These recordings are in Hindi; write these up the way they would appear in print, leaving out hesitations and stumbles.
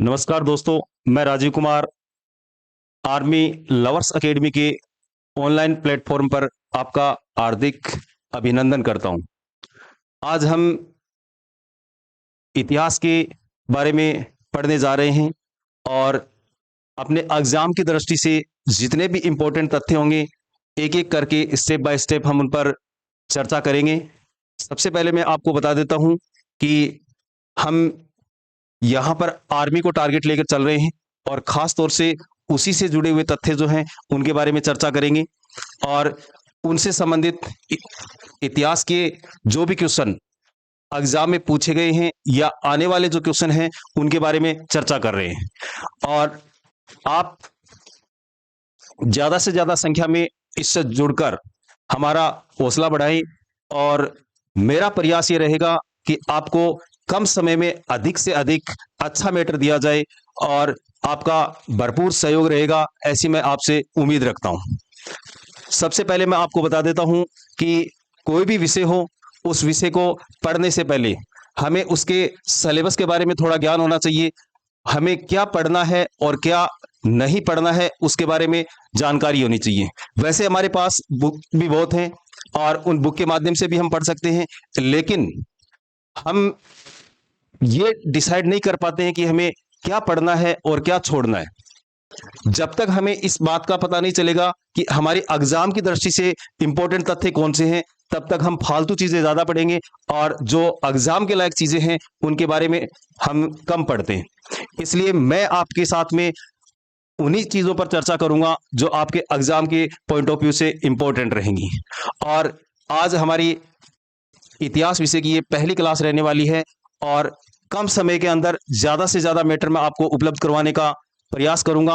नमस्कार दोस्तों, मैं Rajiv Kumar Army Lovers Academy के ऑनलाइन प्लेटफॉर्म पर आपका हार्दिक अभिनंदन करता हूं। आज हम इतिहास के बारे में पढ़ने जा रहे हैं और अपने एग्जाम की दृष्टि से जितने भी इम्पोर्टेंट तथ्य होंगे एक एक करके स्टेप बाय स्टेप हम उन पर चर्चा करेंगे। सबसे पहले मैं आपको बता देता हूं कि हम यहाँ पर आर्मी को टारगेट लेकर चल रहे हैं और खास तौर से उसी से जुड़े हुए तथ्य जो हैं उनके बारे में चर्चा करेंगे और उनसे संबंधित इतिहास के जो भी क्वेश्चन एग्जाम में पूछे गए हैं या आने वाले जो क्वेश्चन हैं उनके बारे में चर्चा कर रहे हैं। और आप ज्यादा से ज्यादा संख्या में इससे जुड़कर हमारा हौसला बढ़ाएं और मेरा प्रयास ये रहेगा कि आपको कम समय में अधिक से अधिक अच्छा मैटर दिया जाए और आपका भरपूर सहयोग रहेगा, ऐसी मैं आपसे उम्मीद रखता हूं। सबसे पहले मैं आपको बता देता हूं कि कोई भी विषय हो, उस विषय को पढ़ने से पहले हमें उसके सिलेबस के बारे में थोड़ा ज्ञान होना चाहिए। हमें क्या पढ़ना है और क्या नहीं पढ़ना है उसके बारे में जानकारी होनी चाहिए। वैसे हमारे पास बुक भी बहुत हैं और उन बुक के माध्यम से भी हम पढ़ सकते हैं, लेकिन हम ये डिसाइड नहीं कर पाते हैं कि हमें क्या पढ़ना है और क्या छोड़ना है। जब तक हमें इस बात का पता नहीं चलेगा कि हमारी एग्जाम की दृष्टि से इंपॉर्टेंट तथ्य कौन से हैं, तब तक हम फालतू चीजें ज्यादा पढ़ेंगे और जो एग्जाम के लायक चीजें हैं उनके बारे में हम कम पढ़ते हैं। इसलिए मैं आपके साथ में उन्हीं चीजों पर चर्चा करूंगा जो आपके एग्जाम के पॉइंट ऑफ व्यू से इंपॉर्टेंट रहेंगी। और आज हमारी इतिहास विषय की ये पहली क्लास रहने वाली है और कम समय के अंदर ज्यादा से ज्यादा मैटर मैं आपको उपलब्ध करवाने का प्रयास करूंगा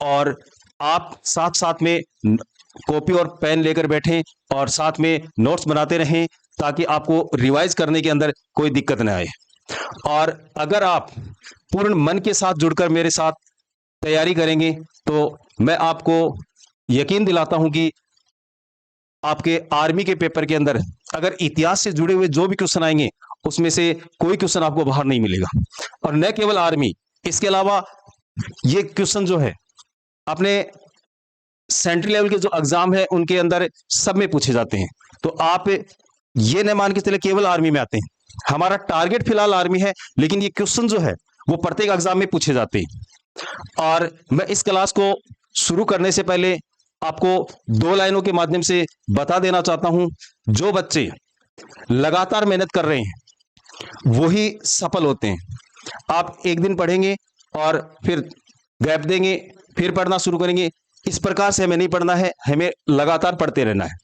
और आप साथ साथ में कॉपी और पेन लेकर बैठें और साथ में नोट्स बनाते रहें ताकि आपको रिवाइज करने के अंदर कोई दिक्कत न आए। और अगर आप पूर्ण मन के साथ जुड़कर मेरे साथ तैयारी करेंगे तो मैं आपको यकीन दिलाता हूं कि आपके आर्मी के पेपर के अंदर अगर इतिहास से जुड़े हुए जो भी क्वेश्चन आएंगे उसमें से कोई क्वेश्चन आपको बाहर नहीं मिलेगा। और न केवल आर्मी, इसके अलावा ये क्वेश्चन जो है अपने सेंट्रल लेवल के जो एग्जाम है उनके अंदर सब में पूछे जाते हैं। तो आप ये न मान के चले केवल आर्मी में आते हैं। हमारा टारगेट फिलहाल आर्मी है, लेकिन ये क्वेश्चन जो है वो प्रत्येक एग्जाम में पूछे जाते हैं। और मैं इस क्लास को शुरू करने से पहले आपको दो लाइनों के माध्यम से बता देना चाहता हूं, जो बच्चे लगातार मेहनत कर रहे हैं वही सफल होते हैं। आप एक दिन पढ़ेंगे और फिर गैप देंगे, फिर पढ़ना शुरू करेंगे, इस प्रकार से हमें नहीं पढ़ना है, हमें लगातार पढ़ते रहना है।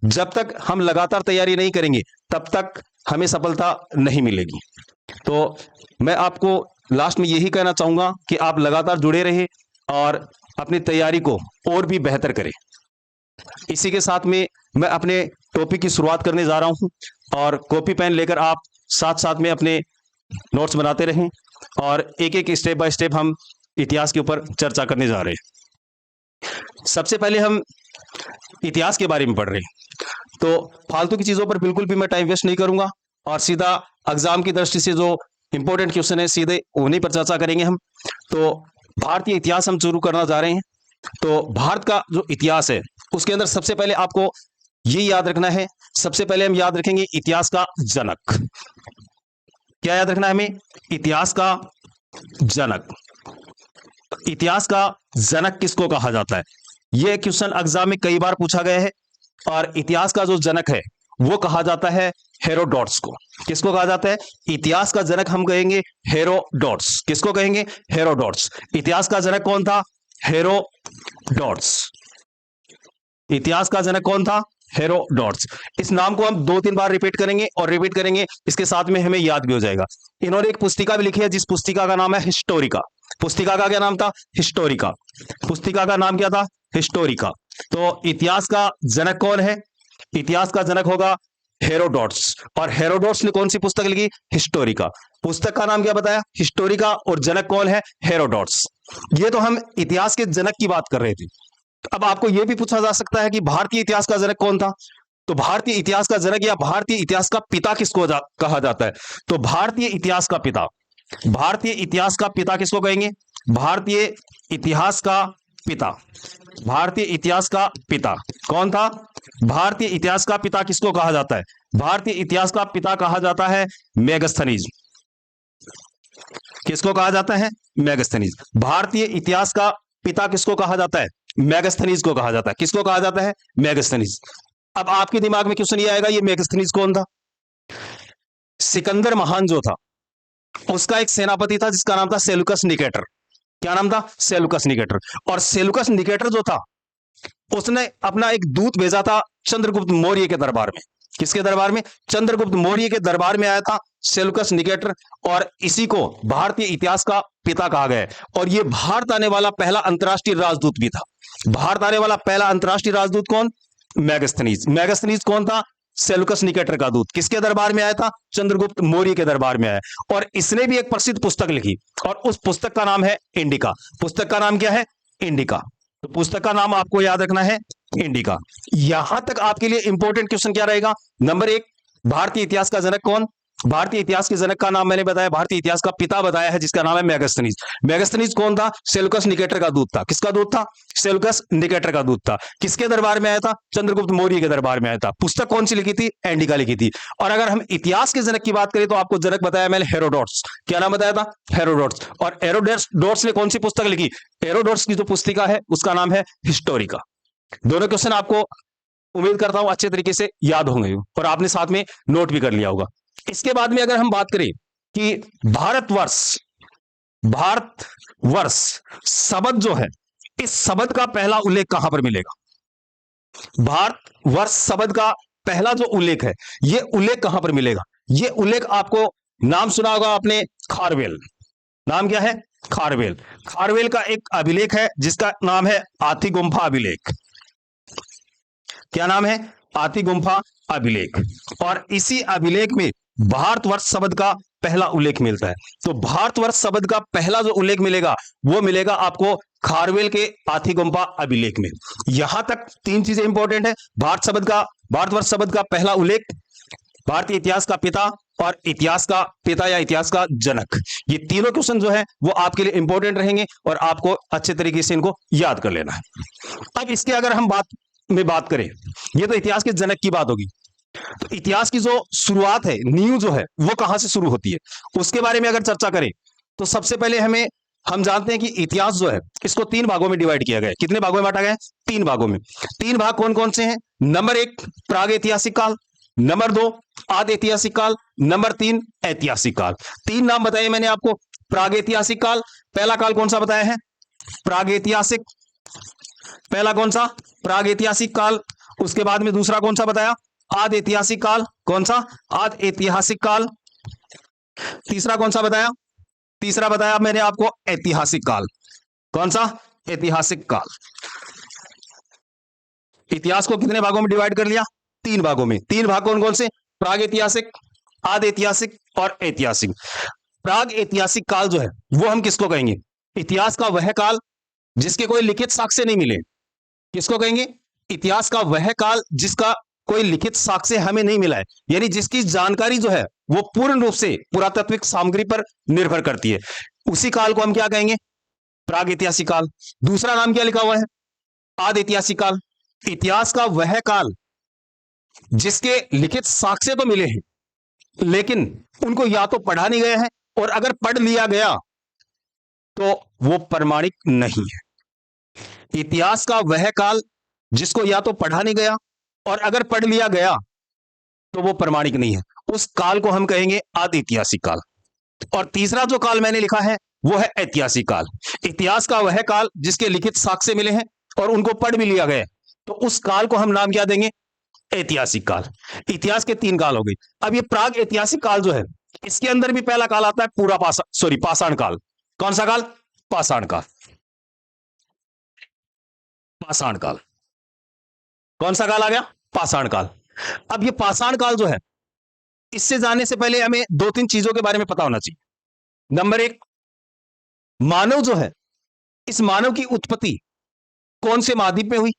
जब तक हम लगातार तैयारी नहीं करेंगे तब तक हमें सफलता नहीं मिलेगी। तो मैं आपको लास्ट में यही कहना चाहूंगा कि आप लगातार जुड़े रहे और अपनी तैयारी को और भी बेहतर करें। इसी के साथ में मैं अपने टॉपिक की शुरुआत करने जा रहा हूं और कॉपी पेन लेकर आप साथ साथ में अपने नोट्स बनाते रहें और एक एक स्टेप बाय स्टेप हम इतिहास के ऊपर चर्चा करने जा रहे हैं। सबसे पहले हम इतिहास के बारे में पढ़ रहे हैं, तो फालतू की चीजों पर बिल्कुल भी मैं टाइम वेस्ट नहीं करूंगा और सीधा एग्जाम की दृष्टि से जो इंपॉर्टेंट क्वेश्चन है सीधे उन्हीं पर चर्चा करेंगे हम। तो भारतीय इतिहास हम शुरू करना जा रहे हैं। तो भारत का जो इतिहास है उसके अंदर सबसे पहले आपको ये याद रखना है, सबसे पहले हम याद रखेंगे इतिहास का जनक। क्या याद रखना है हमें? इतिहास का जनक। इतिहास का जनक किसको कहा जाता है? यह क्वेश्चन एग्जाम में कई बार पूछा गया है और इतिहास का जो जनक है वो कहा जाता है हेरोडोटस को। किसको कहा जाता है? इतिहास का जनक हम कहेंगे हेरोडोटस। किसको कहेंगे? हेरोडोटस। इतिहास का जनक कौन था? हेरोडोटस। इतिहास का जनक कौन था? हेरोडोटस। इस नाम को हम 2-3 बार रिपीट करेंगे और रिपीट करेंगे, इसके साथ में हमें याद भी हो जाएगा। इन्होंने एक पुस्तिका भी लिखी है जिस पुस्तिका का नाम है हिस्टोरिका। पुस्तिका का क्या नाम था? हिस्टोरिका। पुस्तिका का नाम क्या था? हिस्टोरिका। तो इतिहास का जनक कौन है? इतिहास का जनक होगा हेरोडोटस। और हेरोडोटस ने कौन सी पुस्तक लिखी? हिस्टोरिका। पुस्तक का नाम क्या बताया? हिस्टोरिका। और जनक कौन है? हेरोडोटस। ये तो हम इतिहास के जनक की बात कर रहे थे। अब आपको यह भी पूछा जा सकता है कि भारतीय इतिहास का जनक कौन था? तो भारतीय इतिहास का जनक या भारतीय इतिहास का पिता किसको कहा जाता है? तो भारतीय इतिहास का पिता भारतीय इतिहास का पिता किसको कहेंगे? भारतीय इतिहास का पिता, भारतीय इतिहास का पिता कौन था? भारतीय इतिहास का पिता किसको कहा जाता है? भारतीय इतिहास का पिता कहा जाता है मेगस्थनीज। किसको कहा जाता है? मेगस्थनीज। भारतीय इतिहास का पिता किसको कहा जाता है? मेगस्थनीज को कहा जाता है। किसको कहा जाता है? मेगस्थनीज। अब आपके दिमाग में क्वेश्चन ये आएगा, ये मेगस्थनीज कौन था? सिकंदर महान जो था, उसका एक सेनापति था जिसका नाम था सेलुकस निकेटर। क्या नाम था? Seleucus Nicator. और सेलुकस निकेटर जो था, उसने अपना एक दूत भेजा था चंद्रगुप्त मौर्य के दरबार में। किसके दरबार में? चंद्रगुप्त मौर्य के दरबार में आया था सेलुकस निकेटर, और इसी को भारतीय इतिहास का पिता कहा गया है। और यह भारत आने वाला पहला अंतरराष्ट्रीय राजदूत भी था। भारत आने वाला पहला अंतरराष्ट्रीय राजदूत कौन? मेगस्थनीज। मेगस्थनीज कौन था? सेलुकस निकेटर का दूत। किसके दरबार में आया था? चंद्रगुप्त मौर्य के दरबार में आया। और इसने भी एक प्रसिद्ध पुस्तक लिखी, और उस पुस्तक का नाम है इंडिका। पुस्तक का नाम क्या है? इंडिका। तो पुस्तक का नाम आपको याद रखना है, इंडिका। यहां तक आपके लिए इंपॉर्टेंट क्वेश्चन क्या रहेगा? नंबर 1, भारतीय इतिहास का जनक कौन? भारतीय इतिहास के जनक का नाम मैंने बताया, भारतीय इतिहास का पिता बताया है जिसका नाम है मेगस्थनीज। मेगस्थनीज कौन था? सेलुकस निकेटर का दूत था। किसका दूत था? सेलुकस निकेटर का दूत था। किसके दरबार में आया था? चंद्रगुप्त मौर्य के दरबार में आया था। पुस्तक कौन सी लिखी थी? इंडिका लिखी थी। और अगर हम इतिहास के जनक की बात करें तो आपको जनक बताया मैंने, हेरोडोट्स। क्या नाम बताया था? हेरोडोट्स। और हेरोडोट्स ने कौन सी पुस्तक लिखी? हेरोडोट्स की जो पुस्तिका है उसका नाम है हिस्टोरिका। दोनों क्वेश्चन आपको उम्मीद करता हूं अच्छे तरीके से याद होंगे और आपने साथ में नोट भी कर लिया होगा। इसके बाद में अगर हम बात करें कि भारतवर्ष शब्द जो है, इस शब्द का पहला उल्लेख कहां पर मिलेगा? भारतवर्ष शब्द का पहला जो उल्लेख है, यह उल्लेख कहां पर मिलेगा? यह उल्लेख आपको, नाम सुना होगा आपने, खारवेल। नाम क्या है? खारवेल। खारवेल का एक अभिलेख है जिसका नाम है आथी गुम्फा अभिलेख। क्या नाम है? आथी गुम्फा अभिलेख। और इसी अभिलेख में भारतवर्ष शब्द का पहला उल्लेख मिलता है। तो भारतवर्ष शब्द का पहला जो उल्लेख मिलेगा वो मिलेगा आपको खारवेल के आथी गुम्फा अभिलेख में। यहां तक 3 चीजें इंपॉर्टेंट है, भारतवर्ष शब्द का पहला उल्लेख, भारतीय इतिहास का पिता, और इतिहास का पिता या इतिहास का जनक। ये तीनों क्वेश्चन जो है वो आपके लिए इंपॉर्टेंट रहेंगे और आपको अच्छे तरीके से इनको याद कर लेना है। अब इसके अगर हम बात करें, ये तो इतिहास के जनक की बात होगी। तो इतिहास की जो शुरुआत है, नींव जो है, वो कहां से शुरू होती है, उसके बारे में अगर चर्चा करें तो सबसे पहले हम जानते हैं कि इतिहास जो है इसको 3 भागों में डिवाइड किया गया है। कितने भागों में बांटा गया है? 3 भागों में। 3 भाग कौन कौन से हैं? नंबर 1 प्राग ऐतिहासिक काल, नंबर 2 आदि ऐतिहासिक काल, नंबर 3 ऐतिहासिक काल। 3 नाम बताए मैंने आपको। प्राग ऐतिहासिक काल, पहला काल कौन सा बताया है? प्राग ऐतिहासिक। पहला कौन सा? प्राग ऐतिहासिक काल। उसके बाद में दूसरा कौन सा बताया? आदि ऐतिहासिक काल। कौन सा? आदि ऐतिहासिक काल। तीसरा कौन सा बताया? तीसरा बताया मैंने आपको ऐतिहासिक काल। कौन सा? ऐतिहासिक काल। इतिहास को कितने भागों में डिवाइड कर लिया? 3 भागों में। 3 भाग कौन कौन से? प्राग ऐतिहासिक, आदि ऐतिहासिक और ऐतिहासिक। प्राग ऐतिहासिक काल जो है वो हम किसको कहेंगे? इतिहास का वह काल जिसके कोई लिखित साक्ष्य नहीं मिले। किसको कहेंगे? इतिहास का वह काल जिसका कोई लिखित साक्ष्य हमें नहीं मिला है, यानी जिसकी जानकारी जो है वो पूर्ण रूप से पुरातात्विक सामग्री पर निर्भर करती है, उसी काल को हम क्या कहेंगे? प्राग ऐतिहासिक काल। दूसरा नाम क्या लिखा हुआ है? आदि ऐतिहासिक काल। इतिहास का वह काल जिसके लिखित साक्ष्य तो मिले हैं लेकिन उनको या तो पढ़ा नहीं गया है, और अगर पढ़ लिया गया तो वो प्रमाणिक नहीं है। इतिहास का वह काल जिसको या तो पढ़ा नहीं गया और अगर पढ़ लिया गया तो वो प्रमाणिक नहीं है, उस काल को हम कहेंगे आदि ऐतिहासिक काल। और तीसरा जो काल मैंने लिखा है वो है ऐतिहासिक काल। इतिहास का वह काल जिसके लिखित साक्ष्य मिले हैं और उनको पढ़ भी लिया गया, तो उस काल को हम नाम क्या देंगे? ऐतिहासिक काल। इतिहास के 3 काल हो गए। अब ये प्राग ऐतिहासिक काल जो है इसके अंदर भी पहला काल आता है पाषाण काल। कौन सा काल? पाषाण काल। पाषाण काल। कौन सा काल आ गया? पाषाण काल। अब ये पाषाण काल जो है, इससे जाने से पहले हमें 2-3 चीजों के बारे में पता होना चाहिए। नंबर 1, मानव जो है, इस मानव की उत्पत्ति कौन से महाद्वीप में हुई?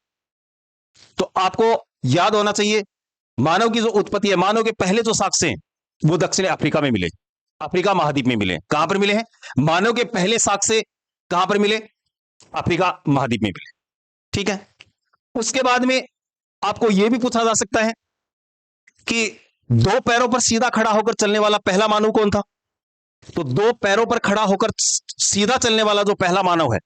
तो आपको याद होना चाहिए, मानव की जो उत्पत्ति है, मानव के पहले जो साक्ष्य हैं वो दक्षिण अफ्रीका में मिले। अफ्रीका महाद्वीप में मिले। कहां पर मिले हैं? मानव के पहले साक्ष्य कहां पर मिले? अफ्रीका महाद्वीप में मिले। ठीक है। उसके बाद में आपको यह भी पूछा जा सकता है कि दो पैरों पर सीधा खड़ा होकर चलने वाला पहला मानव कौन था? तो दो पैरों पर खड़ा होकर सीधा चलने वाला जो पहला मानव है,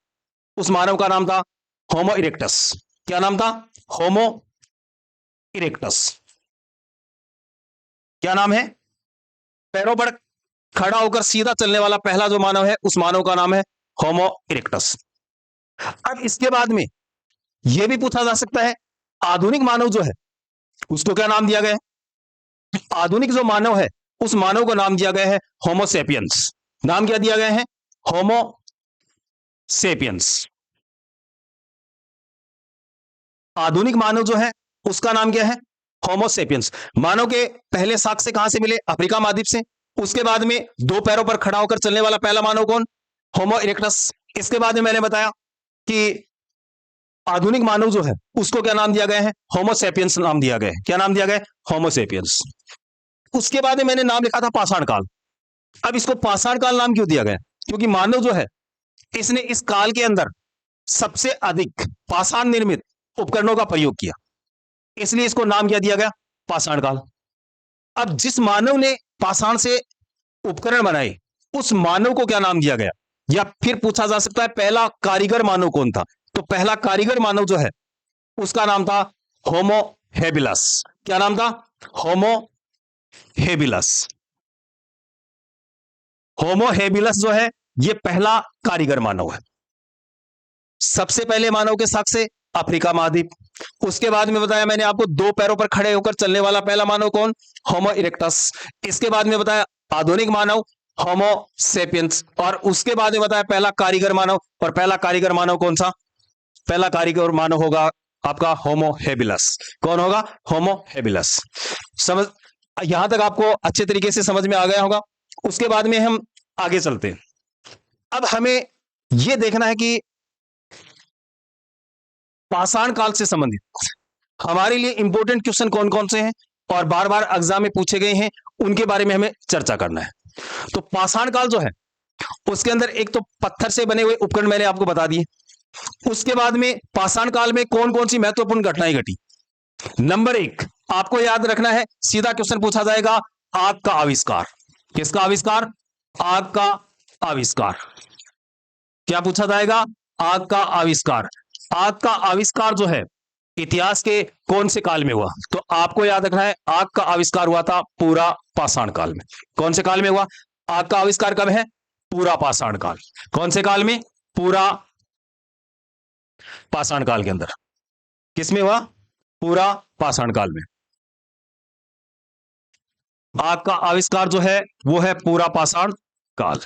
उस मानव का नाम था होमो इरेक्टस। क्या नाम था? होमो इरेक्टस। क्या नाम है? पैरों पर खड़ा होकर सीधा चलने वाला पहला जो मानव है, उस मानव का नाम है होमो इरेक्टस। अब इसके बाद में यह भी पूछा जा सकता है, आधुनिक मानव जो है उसको क्या नाम दिया गया है? आधुनिक जो मानव है, उस मानव को नाम दिया गया है होमो सेपियंस। नाम क्या दिया गया है? होमो सेपियंस। आधुनिक मानव जो है उसका नाम क्या है? होमो सेपियंस। मानव के पहले साक्ष्य कहां से मिले? अफ्रीका महाद्वीप से। उसके बाद में दो पैरों पर खड़ा होकर चलने वाला पहला मानव कौन? होमो इरेक्टस। इसके बाद में मैंने बताया कि आधुनिक मानव जो है उसको क्या नाम दिया गया है? होमो सेपियंस नाम दिया गया है। क्या नाम दिया गया है? होमो सेपियंस। उसके बाद में मैंने नाम लिखा था पाषाण काल। अब इसको पाषाण काल नाम क्यों दिया गया? क्योंकि मानव जो है इसने इस काल के अंदर सबसे अधिक पाषाण निर्मित उपकरणों का प्रयोग किया, इसलिए इसको नाम क्या दिया गया? पाषाण काल। अब जिस मानव ने पाषाण से उपकरण बनाए, उस मानव को क्या नाम दिया गया? या फिर पूछा जा सकता है पहला कारीगर मानव कौन था? तो पहला कारीगर मानव जो है उसका नाम था होमो हेबिलस। क्या नाम था? होमो हेबिलस। होमो हेबिलस जो है यह पहला कारीगर मानव है। सबसे पहले मानव के साक्ष्य अफ्रीका महाद्वीप। उसके बाद में बताया मैंने आपको दो पैरों पर खड़े होकर चलने वाला पहला मानव कौन? होमो इरेक्टस। इसके बाद में बताया आधुनिक मानव होमो सेपियंस। और उसके बाद में बताया पहला कारीगर मानव। और पहला कारीगर मानव कौन सा? पहला कारीगर मानव होगा आपका होमो हेबिलस। कौन होगा? होमो हेबिलस। समझ, यहां तक आपको अच्छे तरीके से समझ में आ गया होगा। उसके बाद में हम आगे चलते हैं। अब हमें यह देखना है कि पाषाण काल से संबंधित हमारे लिए इंपॉर्टेंट क्वेश्चन कौन कौन से हैं और बार बार एग्जाम में पूछे गए हैं, उनके बारे में हमें चर्चा करना है। तो पाषाण काल जो है उसके अंदर एक तो पत्थर से बने हुए उपकरण मैंने आपको बता दिए। उसके बाद में पाषाण काल में कौन कौन सी महत्वपूर्ण घटनाएं घटी। नंबर एक, आपको याद रखना है, सीधा क्वेश्चन पूछा जाएगा, आग का आविष्कार। किसका आविष्कार? आग का आविष्कार। क्या पूछा जाएगा? आग का आविष्कार। आग का आविष्कार जो है इतिहास के कौन से काल में हुआ? तो आपको याद रखना है, आग का आविष्कार हुआ था पूरा पाषाण काल में। कौन से काल में हुआ? आग का आविष्कार कब है? पूरा पाषाण काल। कौन से काल में? पूरा पाषाण काल के अंदर। किसमें हुआ? पूरा पाषाण काल में। आग का आविष्कार जो है वो है पूरा पाषाण काल।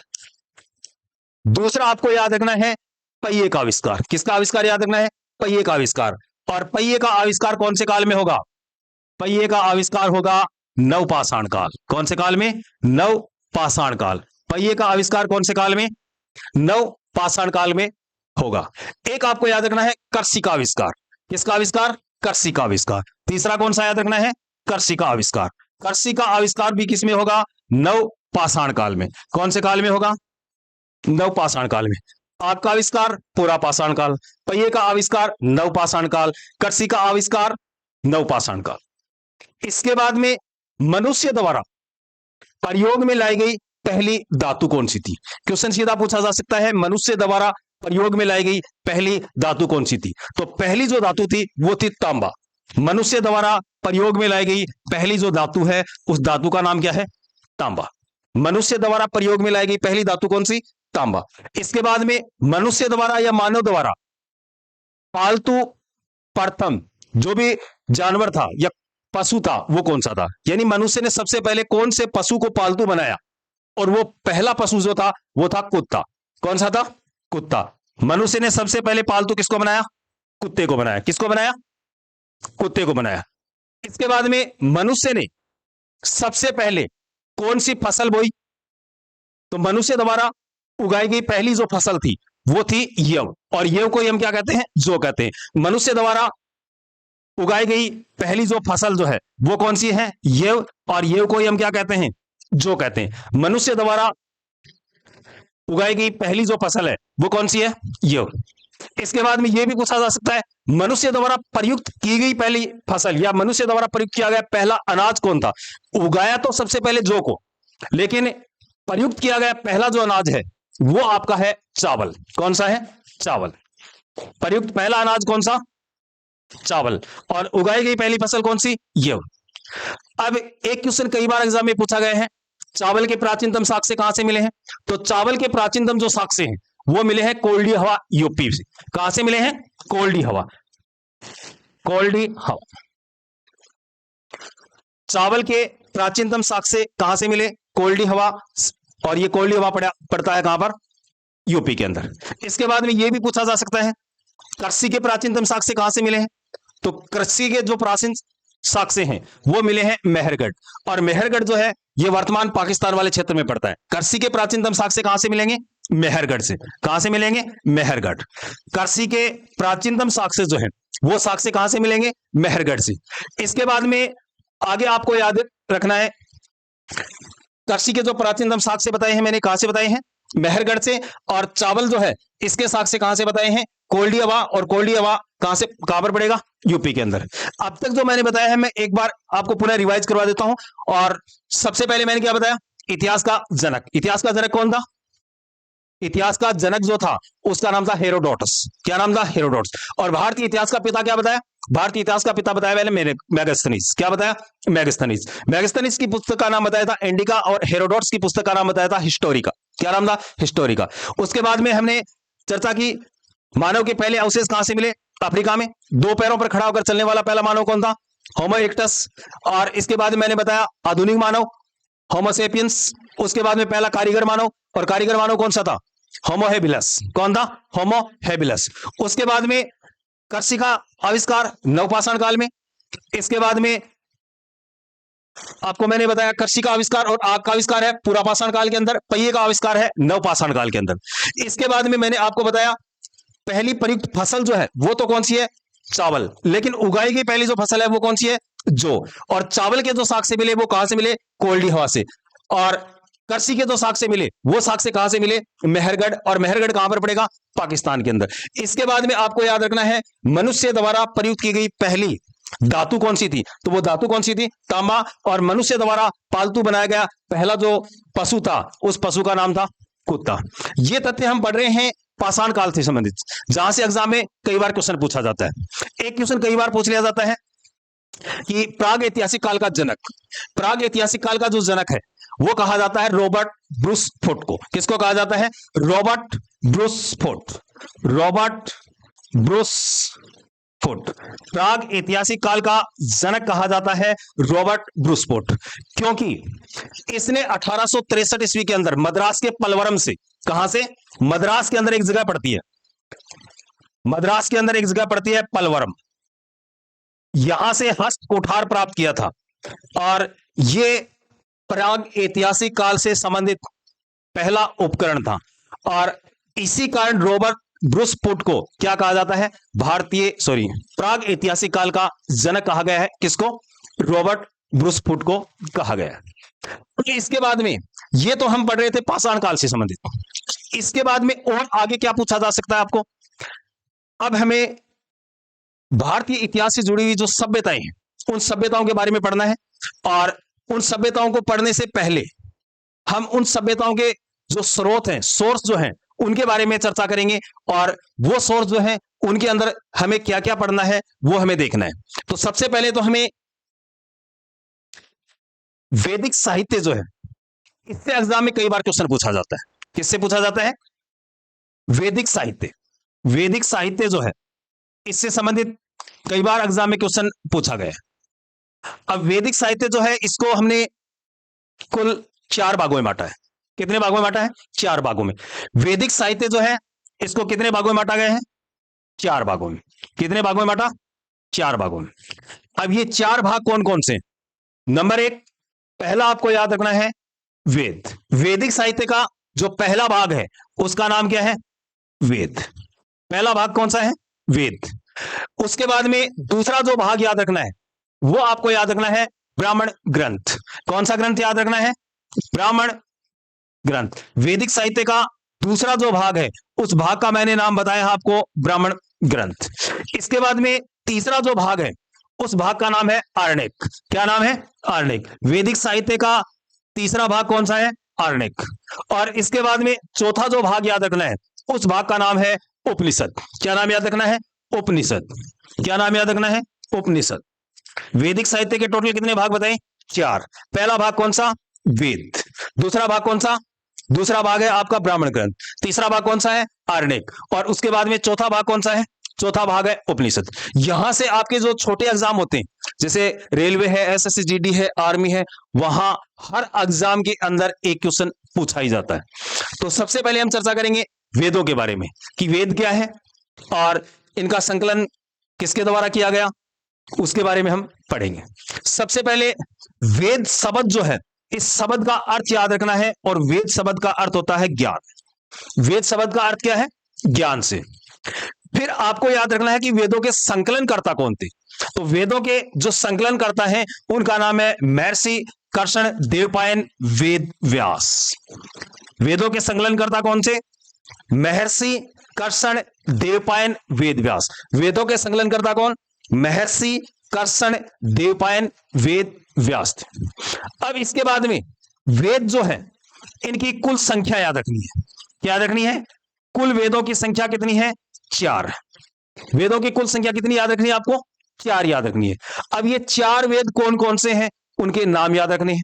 दूसरा आपको याद रखना है पहिए का आविष्कार। किसका आविष्कार याद रखना है? पहिए का आविष्कार। और पहिए का आविष्कार कौन से काल में होगा? पहिए का आविष्कार होगा नवपाषाण काल। कौन से काल में? नवपाषाण काल। पहिए का आविष्कार कौन से काल में? नवपाषाण काल में होगा। एक आपको याद रखना है करसी का आविष्कार। किसका आविष्कार? करसी का आविष्कार। तीसरा कौन सा याद रखना है? करसी का आविष्कार। करसी का आविष्कार भी किसमें होगा? नवपाषाण काल में। कौन से काल में होगा? नवपाषाण काल में। आग का आविष्कार पूरा पाषाण काल, पहिए का आविष्कार नवपाषाण काल, करसी का आविष्कार नवपाषाण काल। इसके बाद में मनुष्य द्वारा प्रयोग में लाई गई पहली धातु कौन सी थी? क्वेश्चन सीधा पूछा जा सकता है, मनुष्य द्वारा प्रयोग में लाई गई पहली धातु कौन सी थी? तो पहली जो धातु थी वो थी तांबा। मनुष्य द्वारा प्रयोग में लाई गई पहली जो धातु है उस धातु का नाम क्या है? तांबा। मनुष्य द्वारा प्रयोग में लाई गई पहली धातु कौन सी? तांबा। इसके बाद में मनुष्य द्वारा या मानव द्वारा पालतू प्रथम जो भी जानवर था या पशु था वो कौन सा था? यानी मनुष्य ने सबसे पहले कौन से पशु को पालतू बनाया? और वो पहला पशु जो था वो था कुत्ता। कौन सा था? कुत्ता। मनुष्य ने सबसे पहले पालतू किसको बनाया? कुत्ते को बनाया। किसको बनाया? कुत्ते को बनाया। इसके बाद में मनुष्य ने सबसे पहले कौन सी फसल बोई? तो मनुष्य द्वारा उगाई गई पहली जो फसल थी वो थी यव। और यव को हम क्या कहते हैं? जौ कहते हैं। मनुष्य द्वारा उगाई गई पहली जो फसल जो है वो कौन सी है? यव। और यव को हम क्या कहते हैं? जो कहते हैं। मनुष्य द्वारा उगाई गई पहली जो फसल है वो कौन सी है? ये। इसके बाद में ये भी पूछा जा सकता है मनुष्य द्वारा प्रयुक्त की गई पहली फसल या मनुष्य द्वारा प्रयुक्त किया गया पहला अनाज कौन था? उगाया तो सबसे पहले जौ को, लेकिन प्रयुक्त किया गया पहला जो अनाज है वो आपका है चावल। कौन सा है? चावल। प्रयुक्त पहला अनाज कौन सा? चावल। और उगाई गई पहली फसल कौन सी? ये। अब एक क्वेश्चन कई बार एग्जाम में पूछा गया है, चावल के प्राचीनतम साक्ष्य कहां से मिले हैं? तो चावल के प्राचीनतम जो साक्ष्य हैं वो मिले हैं कोल्डी हवा यूपी से। कहां से मिले हैं? कोल्डी हवा। कोल्डी हवा। चावल के प्राचीनतम साक्ष्य कहां से मिले? कोल्डी हवा। और ये कोल्डी हवा पड़ता है कहां पर? यूपी के अंदर। इसके बाद में यह भी पूछा जा सकता है कृषि के प्राचीनतम साक्ष्य कहां से मिले हैं? तो कृषि के जो प्राचीन साक्ष्य हैं वो मिले हैं मेहरगढ़। और मेहरगढ़ जो है ये वर्तमान पाकिस्तान वाले क्षेत्र में पड़ता है। कृषि के प्राचीनतम साक्ष्य कहां से मिलेंगे? मेहरगढ़ से। कहां से मिलेंगे? मेहरगढ़। कृषि के प्राचीनतम साक्ष्य जो है वो साक्ष्य कहां से मिलेंगे? मेहरगढ़ से। इसके बाद में आगे आपको याद रखना है कृषि के जो प्राचीनतम साक्ष्य बताए हैं मैंने कहां से बताए हैं? मेहरगढ़ से। और चावल जो है इसके साक्ष्य कहां से बताए हैं? कोल्डी हवा। और कोल्डी हवा कहां से कहां पर पड़ेगा? यूपी के अंदर। अब तक जो मैंने बताया है मैं एक बार आपको पुनः रिवाइज करवा देता हूं। और सबसे पहले मैंने क्या बताया? इतिहास का जनक। इतिहास का जनक कौन था? इतिहास का जनक जो था उसका नाम था हेरोडोटस। क्या नाम था? हेरोडोटस। और भारतीय इतिहास का पिता क्या बताया? भारतीय इतिहास का पिता बताया मैंने मेगास्थनीज। क्या बताया? मेगास्थनीज। मेगास्थनीज की पुस्तक का नाम बताया था इंडिका और हेरोडोटस की पुस्तक का नाम बताया था हिस्टोरिका। क्या नाम था? हिस्टोरिका। उसके बाद में हमने चर्चा की मानव के पहले अवशेष कहां से मिले? अफ्रीका में। दो पैरों पर खड़ा होकर चलने वाला पहला मानव कौन था? होमो इरेक्टस। और इसके बाद मैंने बताया आधुनिक मानव होमोसेपियंस। उसके बाद में पहला कारीगर मानव। और कारीगर मानव कौन सा था? होमो हेबिलस। कौन था? होमो हेबिलस। उसके बाद में कृषि का आविष्कार नवपाषाण काल में। इसके बाद में आपको मैंने बताया कृषि का आविष्कार और आग का आविष्कार है पुरापाषाण काल के अंदर। पहिए का आविष्कार है नवपाषाण काल के अंदर। इसके बाद में मैंने आपको बताया पहली प्रयुक्त फसल जो है वो तो कौन सी है? चावल। लेकिन उगाई गई पहली जो फसल है वो कौन सी है? जौ। और चावल के जो साक्ष्य मिले वो कहां से मिले? कोल्डी हवा से। और कृषि के जो साक्ष्य मिले वो साक्ष्य कहां से मिले? मेहरगढ़। और मेहरगढ़ कहां पर पड़ेगा? पाकिस्तान के अंदर। इसके बाद में आपको याद रखना है मनुष्य द्वारा प्रयुक्त की गई पहली धातु कौन सी थी? तो वो धातु कौन सी थी? तांबा। और मनुष्य द्वारा पालतू बनाया गया पहला जो पशु था उस पशु का नाम था कुत्ता। ये तथ्य हम पढ़ रहे हैं पाषाण काल से संबंधित, जहां से एग्जाम में कई बार क्वेश्चन पूछा जाता है। एक क्वेश्चन कई बार पूछ लिया जाता है कि प्राग ऐतिहासिक काल का जनक। प्राग ऐतिहासिक काल का जो जनक है वो कहा जाता है रॉबर्ट ब्रूस फोर्ट को। किसको कहा जाता है? Robert Bruce Foote. Robert Bruce Foote. प्राग ऐतिहासिक काल का जनक कहा जाता है रॉबर्ट ब्रूस फोर्ट, क्योंकि इसने 1863 ईस्वी के अंदर मद्रास के पलवरम से, कहां से? मद्रास के अंदर एक जगह पड़ती है, मद्रास के अंदर एक जगह पड़ती है पलवरम, यहां से हस्त कुठार प्राप्त किया था। और यह प्राग ऐतिहासिक काल से संबंधित पहला उपकरण था। और इसी कारण रॉबर्ट ब्रूस फोर्ट को क्या कहा जाता है? प्राग ऐतिहासिक काल का जनक कहा गया है। किसको? रॉबर्ट ब्रूस फोर्ट को कहा गया है। इसके बाद में ये तो हम पढ़ रहे थे पाषाण काल से संबंधित। इसके बाद में और आगे क्या पूछा जा सकता है आपको? अब हमें भारतीय इतिहास से जुड़ी हुई जो सभ्यताएं हैं उन सभ्यताओं के बारे में पढ़ना है। और उन सभ्यताओं को पढ़ने से पहले हम उन सभ्यताओं के जो स्रोत हैं, सोर्स जो हैं, उनके बारे में चर्चा करेंगे। और वो सोर्स जो हैं उनके अंदर हमें क्या क्या पढ़ना है वो हमें देखना है। तो सबसे पहले तो हमें वैदिक साहित्य जो है, इससे एग्जाम में कई बार क्वेश्चन पूछा जाता है। किससे पूछा जाता है? वैदिक साहित्य। वैदिक साहित्य जो है इससे संबंधित कई बार एग्जाम में क्वेश्चन पूछा गया है। अब वैदिक साहित्य जो है इसको हमने कुल 4 भागों में बांटा है। कितने भागों में बांटा है? 4 भागों में। वैदिक साहित्य जो है इसको कितने भागों में बांटा गया है? 4 भागों में। कितने भागों में बांटा? 4 भागों में। अब ये 4 भाग कौन कौन से? नंबर 1, पहला आपको याद रखना है वेद। वैदिक साहित्य का जो पहला भाग है उसका नाम क्या है? वेद। पहला भाग कौन सा है? वेद। उसके बाद में दूसरा जो भाग याद रखना है वो आपको याद रखना है ब्राह्मण ग्रंथ। कौन सा ग्रंथ याद रखना है? ब्राह्मण ग्रंथ। वैदिक साहित्य का दूसरा जो भाग है उस भाग का मैंने नाम बताया आपको ब्राह्मण ग्रंथ। इसके बाद में तीसरा जो भाग है उस भाग का नाम है आरण्यक। क्या नाम है? आरण्यक। वैदिक साहित्य का तीसरा भाग कौन सा है? आरण्यक। और इसके बाद में चौथा जो भाग याद रखना है उस भाग का नाम है उपनिषद। क्या नाम याद रखना है? उपनिषद। क्या नाम याद रखना है? उपनिषद। वैदिक साहित्य के टोटल कितने भाग बताएं? 4। पहला भाग कौन सा? वेद। दूसरा भाग कौन सा? दूसरा भाग है आपका ब्राह्मण ग्रंथ। तीसरा भाग कौन सा है? आरण्यक। और उसके बाद में चौथा भाग कौन सा है? चौथा भाग है उपनिषद। यहां से आपके जो छोटे एग्जाम होते हैं जैसे रेलवे है, एसएससी जीडी है, आर्मी है, वहां हर एग्जाम के अंदर एक क्वेश्चन पूछा ही जाता है। तो सबसे पहले हम चर्चा करेंगे वेदों के बारे में कि वेद क्या है और इनका संकलन किसके द्वारा किया गया, उसके बारे में हम पढ़ेंगे। सबसे पहले वेद शब्द जो है, इस शब्द का अर्थ याद रखना है और वेद शब्द का अर्थ होता है ज्ञान। वेद शब्द का अर्थ क्या है? ज्ञान से। फिर आपको याद रखना है कि वेदों के संकलनकर्ता कौन थे। तो वेदों के जो संकलनकर्ता हैं उनका नाम है महर्षि कर्षण देवपायन वेद व्यास। वेदों के संकलनकर्ता कौन से? महर्षि कर्षण देवपायन वेद व्यास। वेदों के संकलनकर्ता कौन? महर्षि कर्षण देवपायन वेद व्यास थे। अब इसके बाद में वेद जो है इनकी कुल संख्या याद रखनी है। क्या रखनी है? कुल वेदों की संख्या कितनी है? 4। वेदों की कुल संख्या कितनी याद रखनी है आपको? 4 याद रखनी है। अब ये 4 वेद कौन कौन से हैं उनके नाम याद रखने हैं।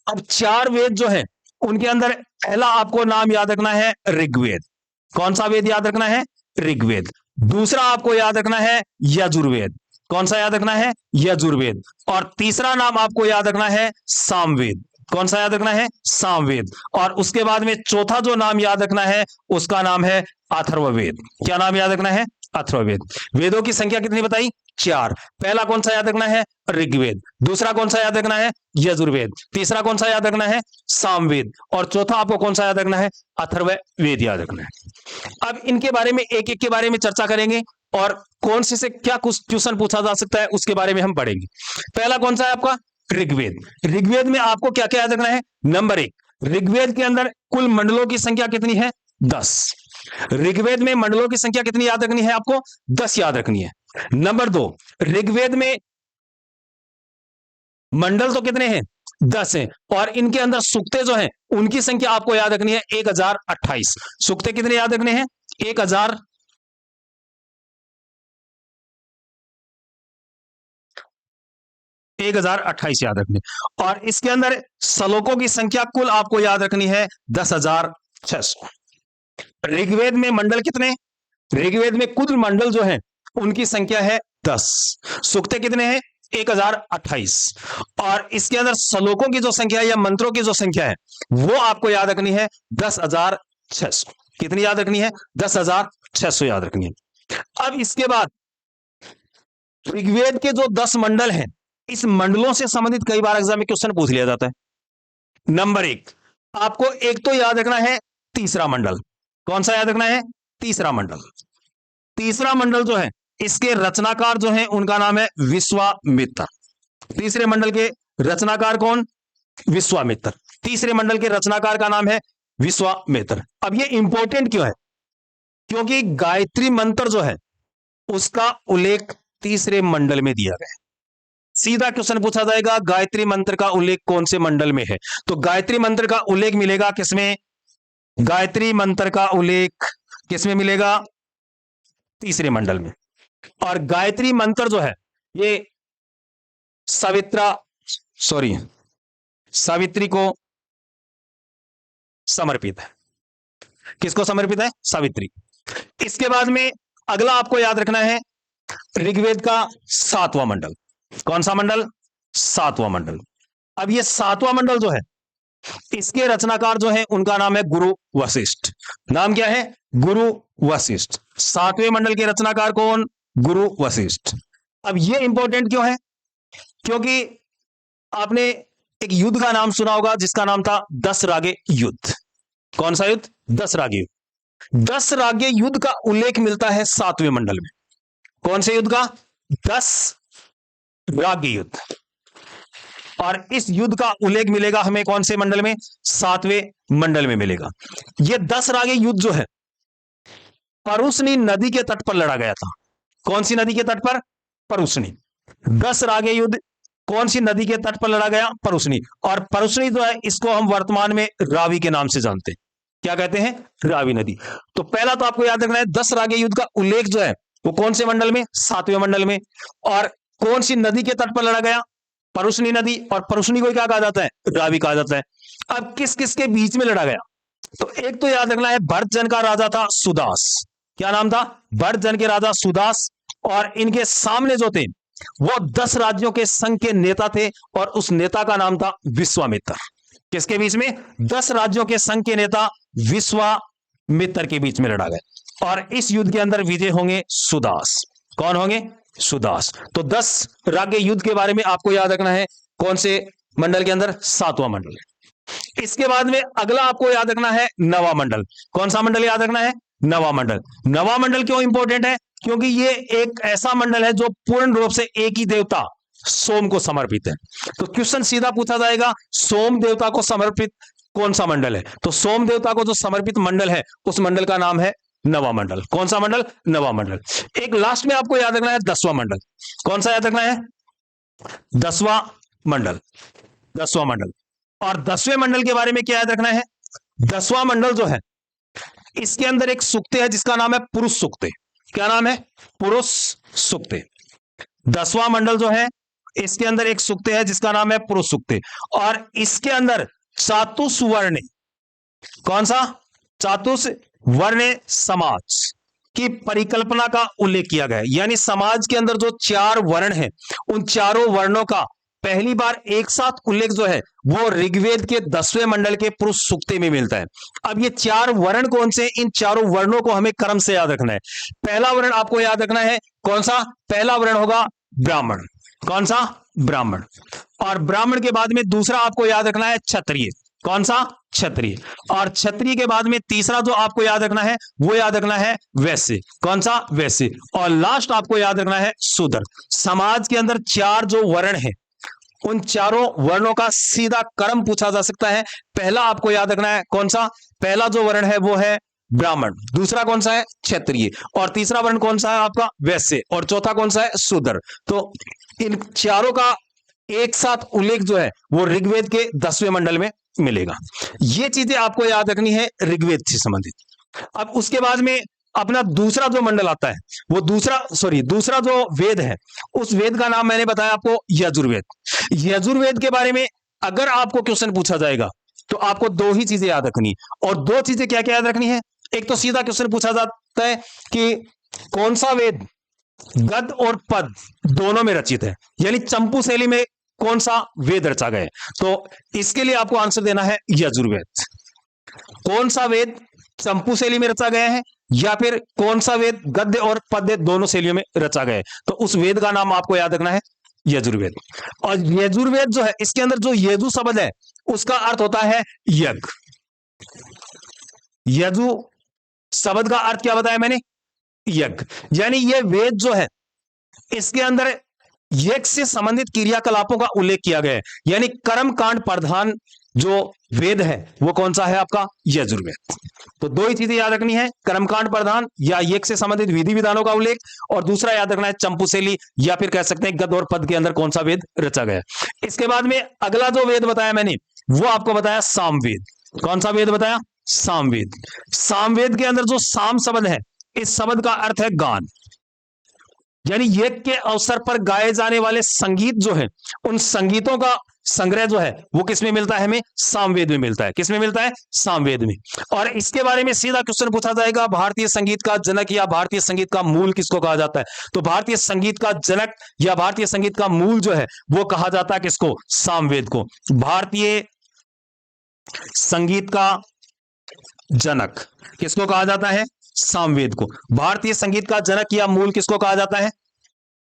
अब 4 वेद जो है उनके अंदर पहला आपको नाम याद रखना है ऋग्वेद। कौन सा वेद याद रखना है? ऋग्वेद। दूसरा आपको याद रखना है यजुर्वेद। कौन सा याद रखना है? यजुर्वेद। और तीसरा नाम आपको याद रखना है सामवेद। कौन सा याद रखना है? सामवेद। और उसके बाद में चौथा जो नाम याद रखना है उसका नाम है अथर्ववेद। क्या नाम याद रखना है? अथर्ववेद। वेदों की संख्या कितनी बताई? 4। पहला कौन सा याद रखना है? ऋग्वेद। दूसरा कौन सा याद रखना है? यजुर्वेद। तीसरा कौन सा याद रखना है? सामवेद। और चौथा आपको कौन सा याद रखना है? अथर्ववेद याद रखना है। अब इनके बारे में एक एक के बारे में चर्चा करेंगे और कौन से क्या कुछ क्वेश्चन पूछा जा सकता है उसके बारे में हम पढ़ेंगे। पहला कौन सा है आपका? ऋग्वेद। ऋग्वेद में आपको क्या क्या याद रखना है? नंबर 1, ऋग्वेद के अंदर कुल मंडलों की संख्या कितनी है? 10। ऋग्वेद में मंडलों की संख्या कितनी याद रखनी है आपको? 10 याद रखनी है। नंबर 2, ऋग्वेद में मंडल तो कितने हैं? 10 हैं। और इनके अंदर सूक्तें जो हैं उनकी संख्या आपको याद रखनी है 1028। सूक्तें कितने याद रखने हैं? 1028 याद रखने। और इसके अंदर श्लोकों की संख्या कुल आपको याद रखनी है 10,600। ऋग्वेद में मंडल कितने? ऋग्वेद में कुल मंडल जो है उनकी संख्या है 10। सूक्तें कितने हैं? 1028। और इसके अंदर श्लोकों की जो संख्या या मंत्रों की जो संख्या है वो आपको याद रखनी है 10,600। कितनी याद रखनी है? 10,600 याद रखनी है। अब इसके बाद ऋग्वेद के जो 10 मंडल हैं इस मंडलों से संबंधित कई बार एग्जाम में क्वेश्चन पूछ लिया जाता है। नंबर 1, आपको एक तो याद रखना है तीसरा मंडल। कौन सा याद रखना है? तीसरा मंडल। तीसरा मंडल जो है इसके रचनाकार जो है उनका नाम है विश्वामित्र। तीसरे मंडल के रचनाकार कौन? विश्वामित्र। तीसरे मंडल के रचनाकार का नाम है विश्वामित्र। अब ये इंपॉर्टेंट क्यों है? क्योंकि गायत्री मंत्र जो है उसका उल्लेख तीसरे मंडल में दिया गया है। सीधा क्वेश्चन पूछा जाएगा गायत्री मंत्र का उल्लेख कौन से मंडल में है? तो गायत्री मंत्र का उल्लेख मिलेगा किसमें? गायत्री मंत्र का उल्लेख किसमें मिलेगा? तीसरे मंडल में। और गायत्री मंत्र जो है ये सावित्री को समर्पित है। किसको समर्पित है? सावित्री। इसके बाद में अगला आपको याद रखना है ऋग्वेद का 7वां मंडल। कौन सा मंडल? 7वां मंडल। अब ये 7वां मंडल जो है इसके रचनाकार जो है उनका नाम है गुरु वशिष्ठ। नाम क्या है? गुरु वशिष्ठ। 7वें मंडल के रचनाकार कौन? गुरु वशिष्ठ। अब ये इंपॉर्टेंट क्यों है? क्योंकि आपने एक युद्ध का नाम सुना होगा जिसका नाम था 10 रागे युद्ध। कौन सा युद्ध? 10 रागे युद्ध। 10 रागे युद्ध का उल्लेख मिलता है 7वें मंडल में। कौन से युद्ध का? 10 रागे युद्ध। और इस युद्ध का उल्लेख मिलेगा हमें कौन से मंडल में? 7वें मंडल में मिलेगा। यह 10 रागे युद्ध जो है परुष्णी नदी के तट पर लड़ा गया था। कौन सी नदी के तट पर? परुष्णी। 10 रागे युद्ध कौन सी नदी के तट पर लड़ा गया? परुष्णी। और परुष्णी जो है इसको हम वर्तमान में रावी के नाम से जानते हैं। क्या कहते हैं? रावी नदी। तो पहला तो आपको याद रखना है 10 रागे युद्ध का उल्लेख जो है वो कौन से मंडल में? 7वें मंडल में। और कौन सी नदी के तट पर लड़ा गया? परुष्णी नदी। और परुष्णी को क्या कहा जाता है? रावी कहा जाता है। अब किस किस के बीच में लड़ा गया? तो एक तो याद रखना है भरत जन का राजा था सुदास। क्या नाम था? भरत जन के राजा सुदास। और इनके सामने जो थे वो 10 राज्यों के संघ के नेता थे और उस नेता का नाम था विश्वामित्र। किसके बीच में? 10 राज्यों के संघ के नेता विश्वामित्र के बीच में लड़ा गया। और इस युद्ध के अंदर विजय होंगे सुदास। कौन होंगे? सुदास। तो 10 रागे युद्ध के बारे में आपको याद रखना है कौन से मंडल के अंदर? 7वां मंडल। इसके बाद में अगला आपको याद रखना है नवा मंडल। कौन सा मंडल याद रखना है? नवा मंडल। नवा मंडल क्यों इंपॉर्टेंट है? क्योंकि ये एक ऐसा मंडल है जो पूर्ण रूप से एक ही देवता सोम को समर्पित है। तो क्वेश्चन सीधा पूछा जाएगा सोम देवता को समर्पित कौन सा मंडल है? तो सोम देवता को जो समर्पित मंडल है उस मंडल का नाम है नवा मंडल। कौन सा मंडल? नवा मंडल। एक लास्ट में आपको याद रखना है 10वां मंडल। कौन सा याद रखना है? 10वां मंडल। 10वां मंडल। और 10वें मंडल के बारे में क्या याद रखना है? 10वां मंडल जो है इसके अंदर एक सूक्त है जिसका नाम है पुरुष सूक्त। क्या नाम है? पुरुष सूक्त। 10वां मंडल जो है इसके अंदर एक सूक्त है जिसका नाम है पुरुष सूक्त। और इसके अंदर चातुस्वर्ण, कौन सा? चातुस्वर्ण समाज की परिकल्पना का उल्लेख किया गया है। यानी समाज के अंदर जो 4 वर्ण हैं उन चारों वर्णों का पहली बार एक साथ उल्लेख जो है वो ऋग्वेद के 10वें मंडल के पुरुष सूक्त में मिलता है। अब ये 4 वर्ण कौन से? इन चारों वर्णों को हमें क्रम से याद रखना है। पहला वर्ण आपको याद रखना है कौन सा? पहला वर्ण होगा ब्राह्मण। कौन सा? ब्राह्मण। और ब्राह्मण के बाद में दूसरा आपको याद रखना है क्षत्रिय। कौन सा? क्षत्रिय। और क्षत्रिय के बाद में तीसरा जो आपको याद रखना है वो याद रखना है वैश्य। कौन सा? वैश्य। और लास्ट आपको याद रखना है शूद्र। समाज के अंदर 4 जो वर्ण है उन चारों वर्णों का सीधा क्रम पूछा जा सकता है। पहला आपको याद रखना है कौन सा? पहला जो वर्ण है वो है ब्राह्मण। दूसरा कौन सा है? क्षत्रिय। और तीसरा वर्ण कौन सा है आपका? वैश्य। और चौथा कौन सा है? शूद्र। तो इन चारों का एक साथ उल्लेख जो है वो ऋग्वेद के 10वें मंडल में मिलेगा। ये चीजें आपको याद रखनी है ऋग्वेद से संबंधित। अब उसके बाद में अपना दूसरा जो मंडल आता है वो दूसरा जो वेद है उस वेद का नाम मैंने बताया आपको यजुर्वेद। यजुर्वेद के बारे में अगर आपको क्वेश्चन पूछा जाएगा तो आपको 2 ही चीजें याद रखनी है। और 2 चीजें क्या क्या याद रखनी है? एक तो सीधा क्वेश्चन पूछा जाता है कि कौन सा वेद गद्य और पद दोनों में रचित है, यानी चंपू शैली में कौन सा वेद रचा गया है। तो इसके लिए आपको आंसर देना है यजुर्वेद। कौन सा वेद चंपू शैली में रचा गया है या फिर कौन सा वेद गद्य और पद्य दोनों शैलियों में रचा गया है, तो उस वेद का नाम आपको याद रखना है यजुर्वेद। और यजुर्वेद जो है इसके अंदर जो यजु शब्द है उसका अर्थ होता है यज्ञ। यजु शब्द का अर्थ क्या बताया मैंने? यज्ञ। यानी ये वेद जो है इसके अंदर यज्ञ से संबंधित क्रियाकलापों का उल्लेख किया गया है। यानी कर्म कांड प्रधान जो वेद है वो कौन सा है आपका? यजुर्वेद। तो 2 ही चीजें याद रखनी है, कर्मकांड प्रधान या यज्ञ से संबंधित विधि विधानों का उल्लेख, और दूसरा याद रखना है चंपू शैली या फिर कह सकते हैं गद्य और पद के अंदर कौन सा वेद रचा गया। इसके बाद में अगला जो वेद बताया मैंने वो आपको बताया सामवेद। कौन सा वेद बताया? सामवेद। सामवेद के अंदर जो साम शब्द है इस शब्द का अर्थ है गान। यानी यज्ञ के अवसर पर गाए जाने वाले संगीत जो है उन संगीतों का संग्रह जो है वो किसमें मिलता है? हमें सामवेद में मिलता है। किसमें मिलता है? सामवेद में। और इसके बारे में सीधा क्वेश्चन पूछा जाएगा भारतीय संगीत का जनक या भारतीय संगीत का मूल किसको कहा जाता है? तो भारतीय संगीत का जनक या भारतीय संगीत का मूल जो है वो कहा जाता है किसको? सामवेद को। भारतीय संगीत का जनक किसको कहा जाता है? सामवेद को। भारतीय संगीत का जनक या मूल किसको कहा जाता है?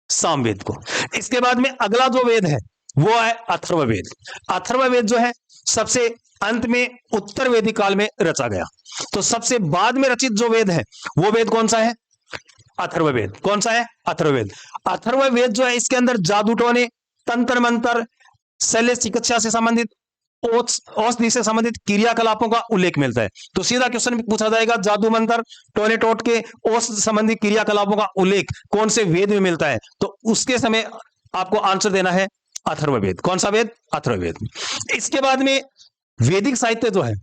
सामवेद को। इसके बाद में अगला जो वेद है वो है अथर्ववेद। अथर्ववेद जो है सबसे अंत में उत्तर वैदिक काल में रचा गया। तो सबसे बाद में रचित जो वेद है वो वेद कौन सा है? अथर्ववेद। कौन सा है? अथर्ववेद। अथर्ववेद जो है इसके अंदर जादू टोने, तंत्र मंत्र, शल्य चिकित्सा से संबंधित, औषधि से संबंधित क्रियाकलापों का उल्लेख मिलता है। तो सीधा क्वेश्चन पूछा जाएगा, जादू मंत्र टोने-टोट के औषधि संबंधी क्रियाकलापों का उल्लेख कौन से वेद में मिलता है? तो उसके समय आपको आंसर देना है अथर्ववेद। कौन सा वेद? अथर्ववेद। इसके बाद में वैदिक साहित्य जो है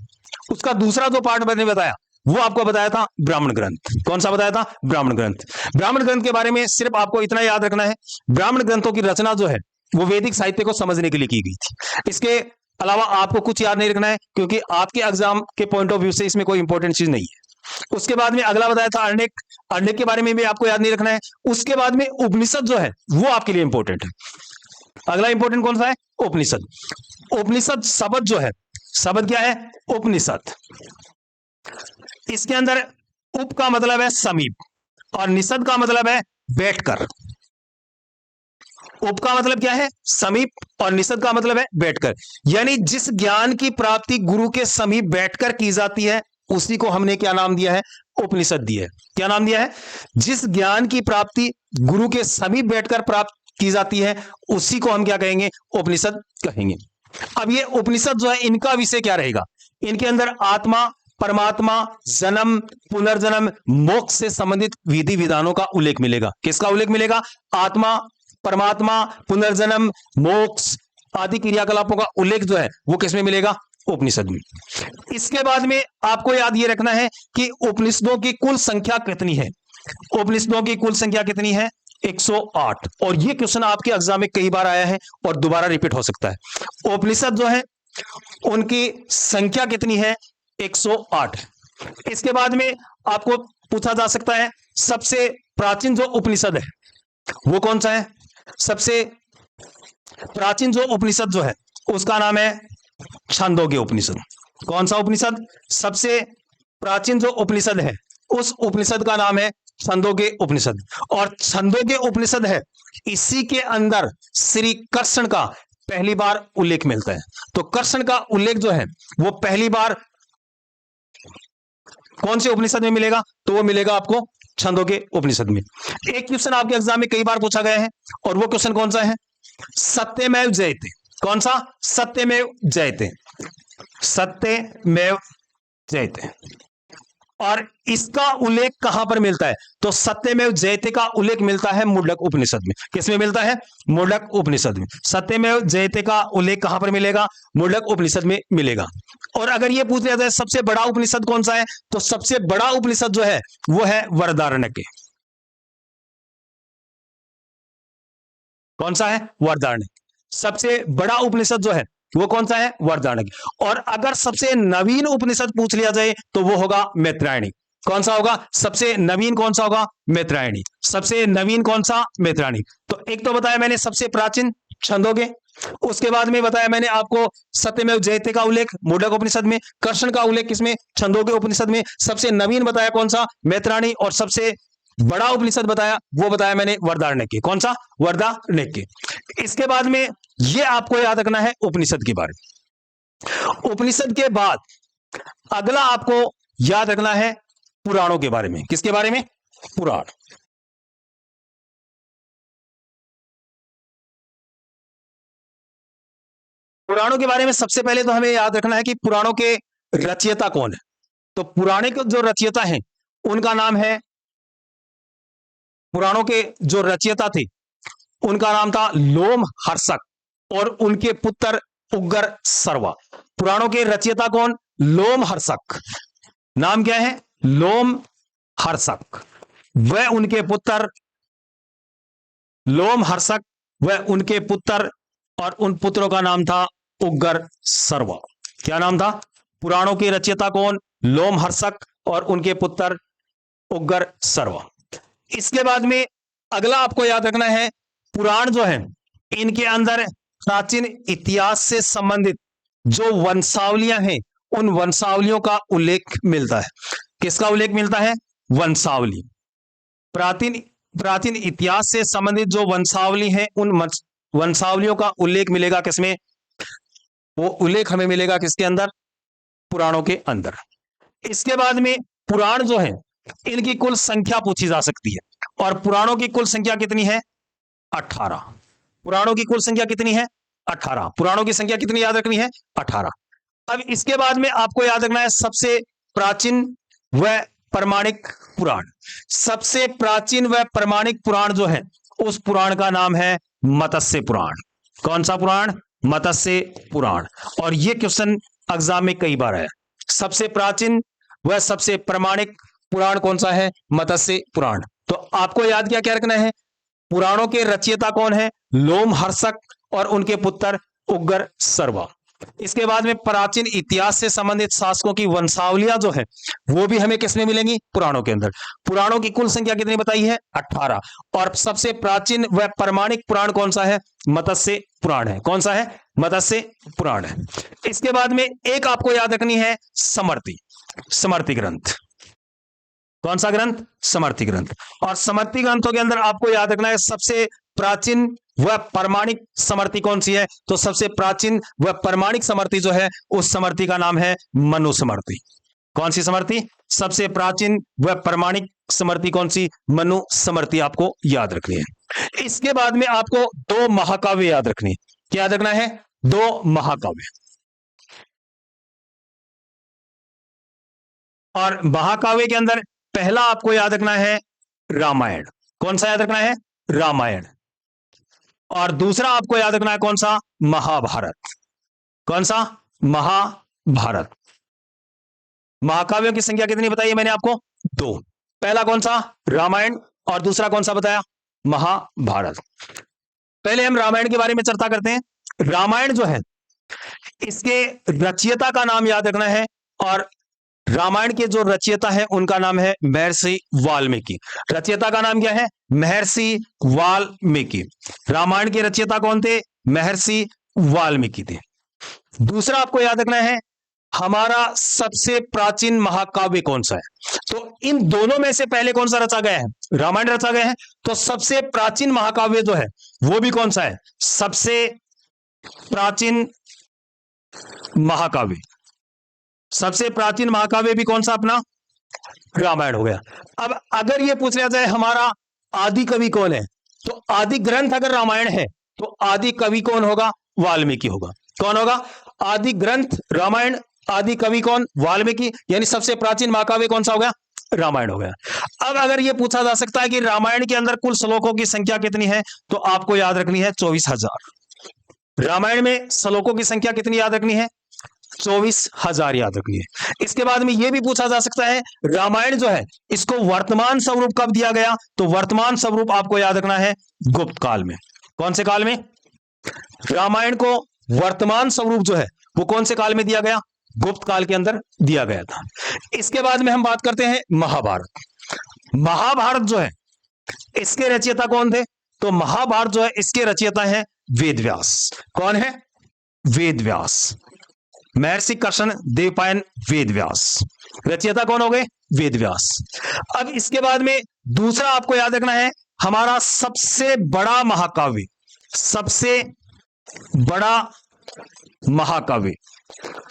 उसका दूसरा जो पार्ट मैंने बताया वो आपको बताया था ब्राह्मण ग्रंथ। कौन सा बताया था? ब्राह्मण ग्रंथ। ब्राह्मण ग्रंथ के बारे में सिर्फ आपको इतना याद रखना है, ब्राह्मण ग्रंथों की रचना जो है वो वैदिक साहित्य को समझने के लिए की गई थी। इसके अलावा आपको कुछ याद नहीं रखना है, क्योंकि आपके एग्जाम के पॉइंट ऑफ व्यू से इसमें कोई इंपॉर्टेंट चीज नहीं है। उसके बाद में अगला बताया था अरण्यक, अरण्यक के बारे में भी आपको याद नहीं रखना है। उसके बाद में उपनिषद जो है वो आपके लिए इंपॉर्टेंट है। अगला इंपॉर्टेंट कौन सा है? उपनिषद। उपनिषद शब्द जो है, शब्द क्या है? उपनिषद। इसके अंदर उप का मतलब है समीप और निषद का मतलब है बैठकर। उप का मतलब क्या है? समीप और निषद का मतलब है बैठकर। यानी जिस ज्ञान की प्राप्ति गुरु के समीप बैठकर की जाती है उसी को हमने क्या नाम दिया है? उपनिषद दिया है। क्या नाम दिया है? जिस ज्ञान की प्राप्ति गुरु के समीप बैठकर प्राप्त की जाती है उसी को हम क्या कहेंगे? उपनिषद कहेंगे। अब ये उपनिषद जो है इनका विषय क्या रहेगा? इनके अंदर आत्मा, परमात्मा, जन्म, पुनर्जन्म, मोक्ष से संबंधित विधि विधानों का उल्लेख मिलेगा। किसका उल्लेख मिलेगा? आत्मा, परमात्मा, पुनर्जन्म, मोक्ष आदि क्रियाकलापों का उल्लेख जो है वो किसमें मिलेगा? उपनिषद में। इसके बाद में आपको याद ये रखना है कि उपनिषदों की कुल संख्या कितनी है? उपनिषदों की कुल संख्या कितनी है? 108। और ये क्वेश्चन आपके एग्जाम में कई बार आया है और दोबारा रिपीट हो सकता है। उपनिषद जो है उनकी संख्या कितनी है? 108। इसके बाद में आपको पूछा जा सकता है सबसे प्राचीन जो उपनिषद है वो कौन सा है? सबसे प्राचीन जो उपनिषद जो है उसका नाम है छांदोग्य उपनिषद। कौन सा उपनिषद? सबसे प्राचीन जो उपनिषद है उस उपनिषद का नाम है छंदोग्य उपनिषद। और छंदोग्य उपनिषद है, इसी के अंदर श्री कृष्ण का पहली बार उल्लेख मिलता है। तो कृष्ण का उल्लेख जो है वो पहली बार कौन से उपनिषद में मिलेगा? तो वो मिलेगा आपको छंदोग्य उपनिषद में। एक क्वेश्चन आपके एग्जाम में कई बार पूछा गया है और वो क्वेश्चन कौन सा है? सत्यमेव जयते। कौन सा? सत्यमेव जयते। सत्यमेव जयते। और इसका उल्लेख कहां पर मिलता है? तो सत्यमेव जयते का उल्लेख मिलता है मुंडक उपनिषद में। किसमें मिलता है? मुंडक उपनिषद में। सत्यमेव जयते का उल्लेख कहां पर मिलेगा? मुंडक उपनिषद में मिलेगा। और अगर यह पूछ लिया जाए सबसे बड़ा उपनिषद कौन सा है, तो सबसे बड़ा उपनिषद जो है वो है वृहदारण्यक। कौन सा है? वृहदारण्यक। सबसे बड़ा उपनिषद जो है वो कौन सा है? वृहदारण्यक। और अगर सबसे नवीन उपनिषद पूछ लिया जाए तो वो होगा मैत्रायणी। कौन सा होगा? सबसे नवीन कौन सा होगा? मैत्रायणी। सबसे नवीन कौन सा? मैत्रायणी। तो एक तो बताया मैंने सबसे प्राचीन छंदोग्य, उसके बाद में बताया मैंने आपको सत्यमेव जयते का उल्लेख मुंडक उपनिषद में, कृष्ण का उल्लेख किसमें? छंदोग्य उपनिषद में। सबसे नवीन बताया कौन सा? मैत्रायणी। और सबसे बड़ा उपनिषद बताया वो बताया मैंने वृहदारण्यक। कौन सा? वृहदारण्यक। इसके बाद में ये आपको याद रखना है उपनिषद के बारे में। उपनिषद के बाद अगला आपको याद रखना है पुराणों के बारे में। किसके बारे में? पुराण। पुराणों के बारे में सबसे पहले तो हमें याद रखना है कि पुराणों के रचयिता कौन है। तो पुराणे के जो रचयिता हैं उनका नाम है, पुराणों के जो रचयिता थे उनका नाम था लोम हर्षक और उनके पुत्र उग्र सर्वा। पुराणों के रचयिता कौन? लोम हर्षक। नाम क्या है? लोम हर्षक। वह उनके पुत्र लोम हर्षक, वह उनके पुत्र और उन पुत्रों का नाम था उग्र सर्वा। क्या नाम था? पुराणों के रचयिता कौन? लोम हर्षक और उनके पुत्र उग्र सर्वा। इसके बाद में अगला आपको याद रखना है पुराण जो है इनके अंदर प्राचीन इतिहास से संबंधित जो वंशावलियां हैं उन वंशावलियों का उल्लेख मिलता है। किसका उल्लेख मिलता है? वंशावली। प्राचीन इतिहास से संबंधित जो वंशावली है उन वंशावलियों का उल्लेख मिलेगा किसमें? वो उल्लेख हमें मिलेगा किसके अंदर? पुराणों के अंदर। इसके बाद में पुराण जो है इनकी कुल संख्या पूछी जा सकती है और पुराणों की कुल संख्या कितनी है? 18। पुराणों की कुल संख्या कितनी है? 18। पुराणों की संख्या कितनी याद रखनी है? 18। अब इसके बाद में आपको याद रखना है सबसे प्राचीन व प्रमाणिक पुराण। सबसे प्राचीन व प्रमाणिक पुराण जो है उस पुराण का नाम है मत्स्य पुराण। कौन सा पुराण? मत्स्य पुराण। और यह क्वेश्चन एग्जाम में कई बार है। सबसे प्राचीन व सबसे प्रमाणिक पुराण कौन सा है? मत्स्य पुराण। तो आपको याद क्या क्या रखना है? पुराणों के रचयिता कौन है? लोमहर्षक और उनके पुत्र उग्र सर्वा। इसके बाद में प्राचीन इतिहास से संबंधित शासकों की वंशावलियां जो है वो भी हमें किसमें मिलेंगी? पुराणों के अंदर। पुराणों की कुल संख्या कितनी बताई है? 18। और सबसे प्राचीन व प्रमाणिक पुराण कौन सा है? मत्स्य पुराण है। कौन सा है? मत्स्य पुराण है। इसके बाद में एक आपको याद रखनी है समर्थी। समर्थी ग्रंथ। कौन सा ग्रंथ? समर्थी ग्रंथ। और समर्थी ग्रंथों के अंदर आपको याद रखना है सबसे प्राचीन वह प्रमाणिक समर्थी कौन सी है? तो सबसे प्राचीन वह प्रमाणिक समर्थी जो है उस समर्थी का नाम है मनु समर्थी। कौन सी समर्थी? सबसे प्राचीन वह प्रमाणिक समर्थी कौन सी? मनु समर्थी आपको याद रखनी है। इसके बाद में आपको 2 महाकाव्य याद रखनी है। क्या याद रखना है? 2 महाकाव्य। और महाकाव्य के अंदर पहला आपको याद रखना है रामायण। कौन सा याद रखना है? रामायण। और दूसरा आपको याद रखना है कौन सा? महाभारत। कौन सा? महाभारत। महाकाव्यों की संख्या कितनी बताई है मैंने आपको? 2। पहला कौन सा? रामायण। और दूसरा कौन सा बताया? महाभारत। पहले हम रामायण के बारे में चर्चा करते हैं। रामायण जो है इसके रचयिता का नाम याद रखना है। और रामायण के जो रचयिता है उनका नाम है महर्षि वाल्मीकि। रचयिता का नाम क्या है? महर्षि वाल्मीकि। रामायण के रचयिता कौन थे? महर्षि वाल्मीकि थे। दूसरा आपको याद रखना है हमारा सबसे प्राचीन महाकाव्य कौन सा है? तो इन दोनों में से पहले कौन सा रचा गया है? रामायण रचा गया है। तो सबसे प्राचीन महाकाव्य जो है वो भी कौन सा है? सबसे प्राचीन महाकाव्य। सबसे प्राचीन महाकाव्य भी कौन सा? अपना रामायण हो गया। अब अगर यह पूछ लिया जाए हमारा आदि कवि कौन है, तो आदि ग्रंथ अगर रामायण है तो आदि कवि कौन होगा? वाल्मीकि होगा। कौन होगा? आदि ग्रंथ रामायण, आदि कवि कौन? वाल्मीकि। यानी सबसे प्राचीन महाकाव्य कौन सा हो गया? रामायण हो गया। अब अगर यह पूछा जा सकता है कि रामायण के अंदर कुल श्लोकों की संख्या कितनी है, तो आपको याद रखनी है 24,000। रामायण में श्लोकों की संख्या कितनी याद रखनी है? 24,000 याद रखनी है। इसके बाद में यह भी पूछा जा सकता है रामायण जो है इसको वर्तमान स्वरूप कब दिया गया? तो वर्तमान स्वरूप आपको याद रखना है गुप्त काल में। कौन से काल में? रामायण को वर्तमान स्वरूप जो है वो कौन से काल में दिया गया? गुप्त काल के अंदर दिया गया था। इसके बाद में हम बात करते हैं महाभारत। महाभारत जो है इसके रचयिता कौन थे? तो महाभारत जो है इसके रचयिता है वेदव्यास। कौन है? वेदव्यास। महर्षि कृष्ण देवपायन वेदव्यास। रचयिता कौन हो गए? वेदव्यास। अब इसके बाद में दूसरा आपको याद रखना है हमारा सबसे बड़ा महाकाव्य। सबसे बड़ा महाकाव्य।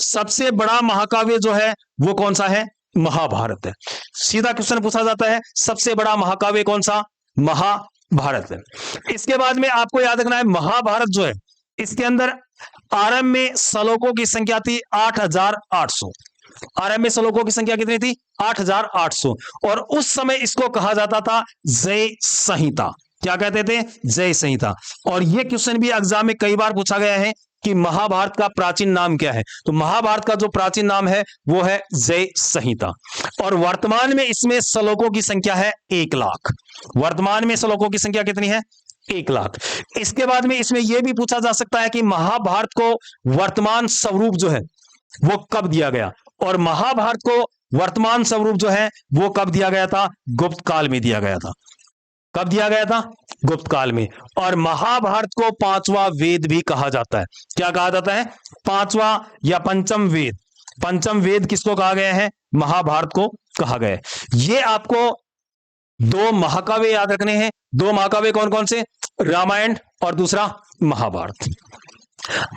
सबसे बड़ा महाकाव्य जो है वो कौन सा है? महाभारत है। सीधा क्वेश्चन पूछा जाता है सबसे बड़ा महाकाव्य कौन सा? महाभारत है। इसके बाद में आपको याद रखना है महाभारत जो है इसके अंदर आरंभ में श्लोकों की संख्या थी 8,800। आरंभ में श्लोकों की संख्या कितनी थी? 8,800। और उस समय इसको कहा जाता था जय संहिता। क्या कहते थे? जय संहिता। और यह क्वेश्चन भी एग्जाम में कई बार पूछा गया है कि महाभारत का प्राचीन नाम क्या है? तो महाभारत का जो प्राचीन नाम है वो है जय संहिता। और वर्तमान में इसमें श्लोकों की संख्या है 1,00,000। वर्तमान में श्लोकों की संख्या कितनी है? 1,00,000। इसके बाद में इसमें यह भी पूछा जा सकता है कि महाभारत को वर्तमान स्वरूप जो है वो कब दिया गया? और महाभारत को वर्तमान स्वरूप जो है वो कब दिया गया था? गुप्त काल में दिया गया था। कब दिया गया था? गुप्त काल में। और महाभारत को 5वां वेद भी कहा जाता है। क्या कहा जाता है? 5वां या पंचम वेद। पंचम वेद किसको कहा गया है? महाभारत को कहा गया है। ये आपको 2 महाकाव्य याद रखने हैं। 2 महाकाव्य कौन कौन से? रामायण और दूसरा महाभारत।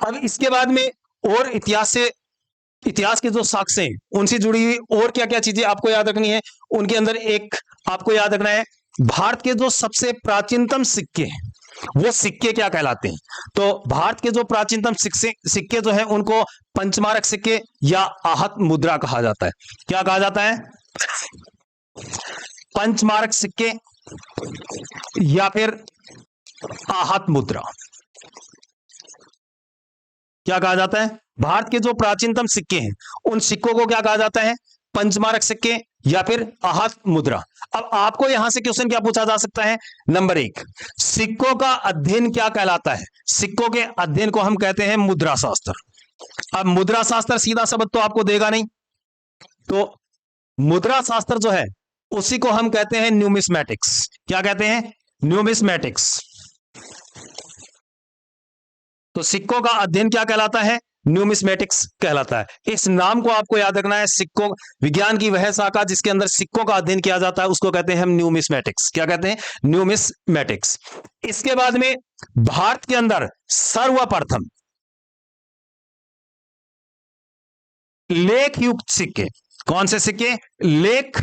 अब इसके बाद में और इतिहास के जो साक्ष्य हैं उनसे जुड़ी हुई और क्या क्या चीजें आपको याद रखनी है। उनके अंदर एक आपको याद रखना है भारत के जो सबसे प्राचीनतम सिक्के हैं वो सिक्के क्या कहलाते हैं? तो भारत के जो प्राचीनतम सिक्के जो है उनको पंचमारक सिक्के या आहत मुद्रा कहा जाता है। क्या कहा जाता है? पंचमारक सिक्के या फिर आहत मुद्रा। क्या कहा जाता है? भारत के जो प्राचीनतम सिक्के हैं उन सिक्कों को क्या कहा जाता है? पंचमारक सिक्के या फिर आहत मुद्रा। अब आपको यहां से क्वेश्चन क्या पूछा जा सकता है? नंबर 1, सिक्कों का अध्ययन क्या कहलाता है? सिक्कों के अध्ययन को हम कहते हैं मुद्रा शास्त्र। अब मुद्रा शास्त्र सीधा शब्द तो आपको देगा नहीं, तो मुद्रा शास्त्र जो है उसी को हम कहते हैं न्यूमिस्मेटिक्स। क्या कहते हैं? न्यूमिस्मेटिक्स। तो सिक्कों का अध्ययन क्या कहलाता है? न्यूमिस्मेटिक्स कहलाता है। इस नाम को आपको याद रखना है। सिक्कों विज्ञान की वह शाखा जिसके अंदर सिक्कों का अध्ययन किया जाता है उसको कहते हैं हम न्यूमिस्मेटिक्स। क्या कहते हैं? न्यूमिस्मेटिक्स। इसके बाद में भारत के अंदर सर्वप्रथम लेख युक्त सिक्के, कौन से सिक्के? लेख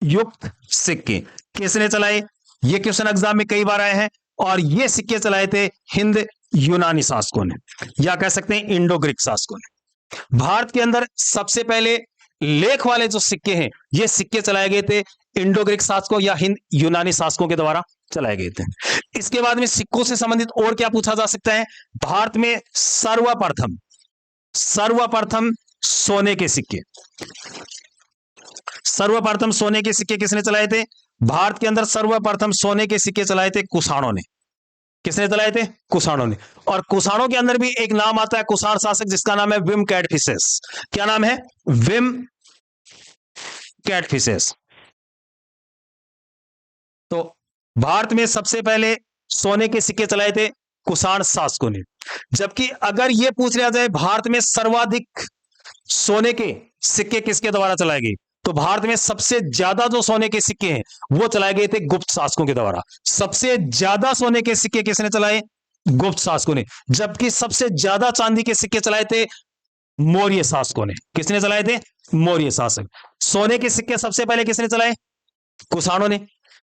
युक्त सिक्के किसने चलाए? ये क्वेश्चन एग्जाम में कई बार आए हैं और ये सिक्के चलाए थे हिंद यूनानी शासकों ने, या कह सकते हैं इंडो ग्रीक शासकों ने। भारत के अंदर सबसे पहले लेख वाले जो सिक्के हैं ये सिक्के चलाए गए थे इंडो ग्रीक शासकों या हिंद यूनानी शासकों के द्वारा चलाए गए थे। इसके बाद में सिक्कों से संबंधित और क्या पूछा जा सकता है? भारत में सर्वप्रथम सोने के सिक्के, सर्वप्रथम सोने के सिक्के किसने चलाए थे? भारत के अंदर सर्वप्रथम सोने के सिक्के चलाए थे कुषाणों ने। किसने चलाए थे? कुषाणों ने। और कुषाणों के अंदर भी एक नाम आता है कुषाण शासक जिसका नाम है विम कैडफिसेस। क्या नाम है? विम कैडफिसेस। तो भारत में सबसे पहले सोने के सिक्के चलाए थे कुषाण शासकों ने। जबकि अगर यह पूछ लिया जाए भारत में सर्वाधिक सोने के सिक्के किसके द्वारा चलाए गए, तो भारत में सबसे ज्यादा जो सोने के सिक्के हैं वो चलाए गए थे गुप्त शासकों के द्वारा। सबसे ज्यादा सोने के सिक्के किसने चलाए? गुप्त शासकों ने। जबकि सबसे ज्यादा चांदी के सिक्के चलाए थे मौर्य शासकों ने। किसने चलाए थे? मौर्य शासक। सोने के सिक्के सबसे पहले किसने चलाए? कुषाणों ने।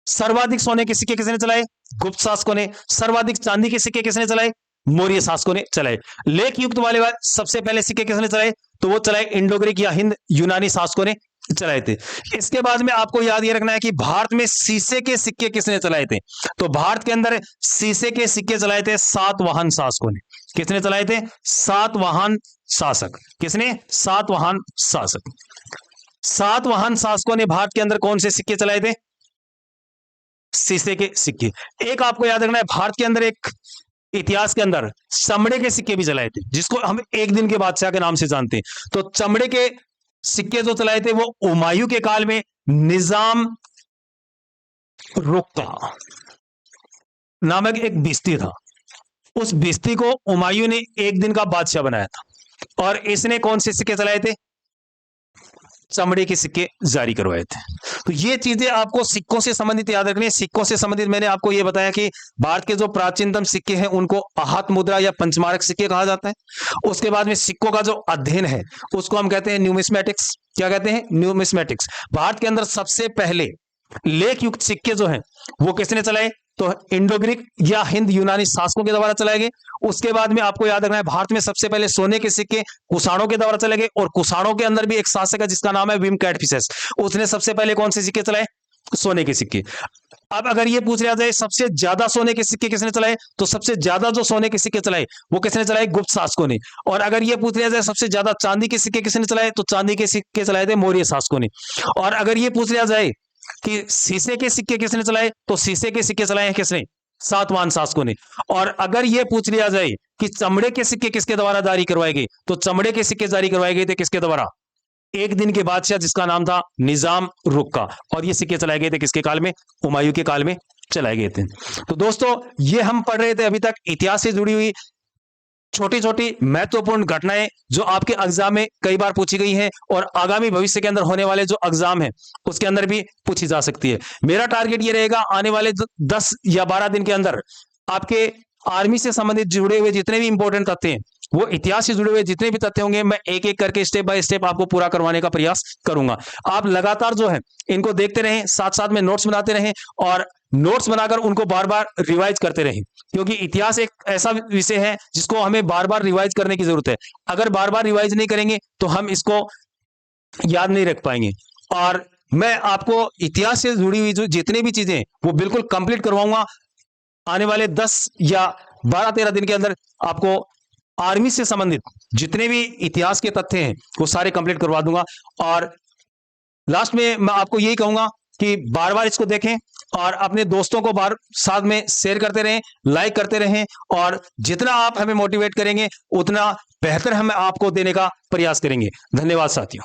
सर्वाधिक सोने के सिक्के किसने चलाए? गुप्त शासकों ने। सर्वाधिक चांदी के सिक्के किसने चलाए? मौर्य शासकों ने चलाए। लेख युक्त वाले सबसे पहले सिक्के किसने चलाए? तो वो चलाए इंडो ग्रीक या हिंद यूनानी शासकों ने चलाए थे। इसके बाद में आपको याद ये रखना है कि भारत में शीशे के सिक्के किसने चलाए थे? तो भारत के अंदर शीशे के सिक्के चलाए थे सातवाहन शासकों ने। किसने चलाए थे? सातवाहन शासक। किसने? सातवाहन शासक। सातवाहन शासकों ने भारत के अंदर कौन से सिक्के चलाए थे? शीशे के सिक्के। एक आपको याद रखना है, भारत के अंदर एक इतिहास के अंदर चमड़े के सिक्के भी चलाए थे जिसको हम एक दिन के बादशाह के नाम से जानते हैं। तो चमड़े के सिक्के जो चलाए थे वो हुमायूं के काल में निजाम रुक्का नामक एक भिश्ती था। उस भिश्ती को हुमायूं ने एक दिन का बादशाह बनाया था और इसने कौन से सिक्के चलाए थे? चमड़े के सिक्के जारी करवाए थे। तो ये चीजें आपको सिक्कों से संबंधित याद रखनी है। सिक्कों से संबंधित मैंने आपको ये बताया कि भारत के जो प्राचीनतम सिक्के हैं उनको आहत मुद्रा या पंचमारक सिक्के कहा जाता है। उसके बाद में सिक्कों का जो अध्ययन है उसको हम कहते हैं न्यूमिस्मेटिक्स। क्या कहते हैं? न्यूमिस्मेटिक्स। भारत के अंदर सबसे पहले लेख युक्त सिक्के जो हैं वो किसने चलाए? तो इंडो ग्रीक या हिंद यूनानी शासकों के द्वारा चलाए गए। उसके बाद में आपको याद रखना है भारत में सबसे पहले सोने के सिक्के कुषाणों के द्वारा चले गए और कुषाणों के अंदर भी एक शासक है जिसका नाम है विम कैडफिसेस। उसने सबसे पहले कौन से सिक्के चलाए? सोने के सिक्के। अब अगर ये पूछ लिया जाए सबसे ज्यादा सोने के सिक्के किसने चलाए, तो सबसे ज्यादा जो सोने के सिक्के चलाए वो किसने चलाए? गुप्त शासकों ने। और अगर ये पूछ लिया जाए सबसे ज्यादा चांदी के सिक्के किसने चलाए, तो चांदी के सिक्के चलाए थे मौर्य शासकों ने। और अगर ये पूछ लिया जाए कि शीशे के सिक्के किसने चलाए, तो शीशे के सिक्के चलाए हैं किसने? सातवाहन शासकों ने। और अगर यह पूछ लिया जाए कि चमड़े के सिक्के किसके द्वारा जारी करवाए गए, तो चमड़े के सिक्के जारी करवाए गए थे किसके द्वारा? एक दिन के बादशाह जिसका नाम था निजाम रुक्का। और ये सिक्के चलाए गए थे किसके काल में? हुमायूं के काल में चलाए गए थे। तो दोस्तों ये हम पढ़ रहे थे अभी तक इतिहास से जुड़ी हुई छोटी छोटी महत्वपूर्ण घटनाएं जो आपके एग्जाम में कई बार पूछी गई हैं और आगामी भविष्य के अंदर होने वाले जो एग्जाम है उसके अंदर भी पूछी जा सकती है। मेरा टारगेट ये रहेगा आने वाले 10 या 12 दिन के अंदर आपके आर्मी से संबंधित जुड़े हुए जितने भी इंपॉर्टेंट तथ्य हैं, वो इतिहास से जुड़े हुए जितने भी तथ्य होंगे, मैं एक एक करके स्टेप बाय स्टेप आपको पूरा करवाने का प्रयास करूंगा। आप लगातार जो है इनको देखते रहें, साथ साथ में नोट्स बनाते रहें और नोट्स बनाकर उनको बार बार रिवाइज करते रहें, क्योंकि इतिहास एक ऐसा विषय है जिसको हमें बार बार रिवाइज करने की जरूरत है। अगर बार बार रिवाइज नहीं करेंगे तो हम इसको याद नहीं रख पाएंगे। और मैं आपको इतिहास से जुड़ी हुई जो जितनी भी चीजें वो बिल्कुल कंप्लीट करवाऊंगा। आने वाले 10 या 12-13 दिन के अंदर आपको आर्मी से संबंधित जितने भी इतिहास के तथ्य हैं वो सारे कंप्लीट करवा दूंगा। और लास्ट में मैं आपको यही कहूंगा कि बार बार इसको देखें और अपने दोस्तों को बार साथ में शेयर करते रहें, लाइक करते रहें, और जितना आप हमें मोटिवेट करेंगे उतना बेहतर हम आपको देने का प्रयास करेंगे। धन्यवाद साथियों।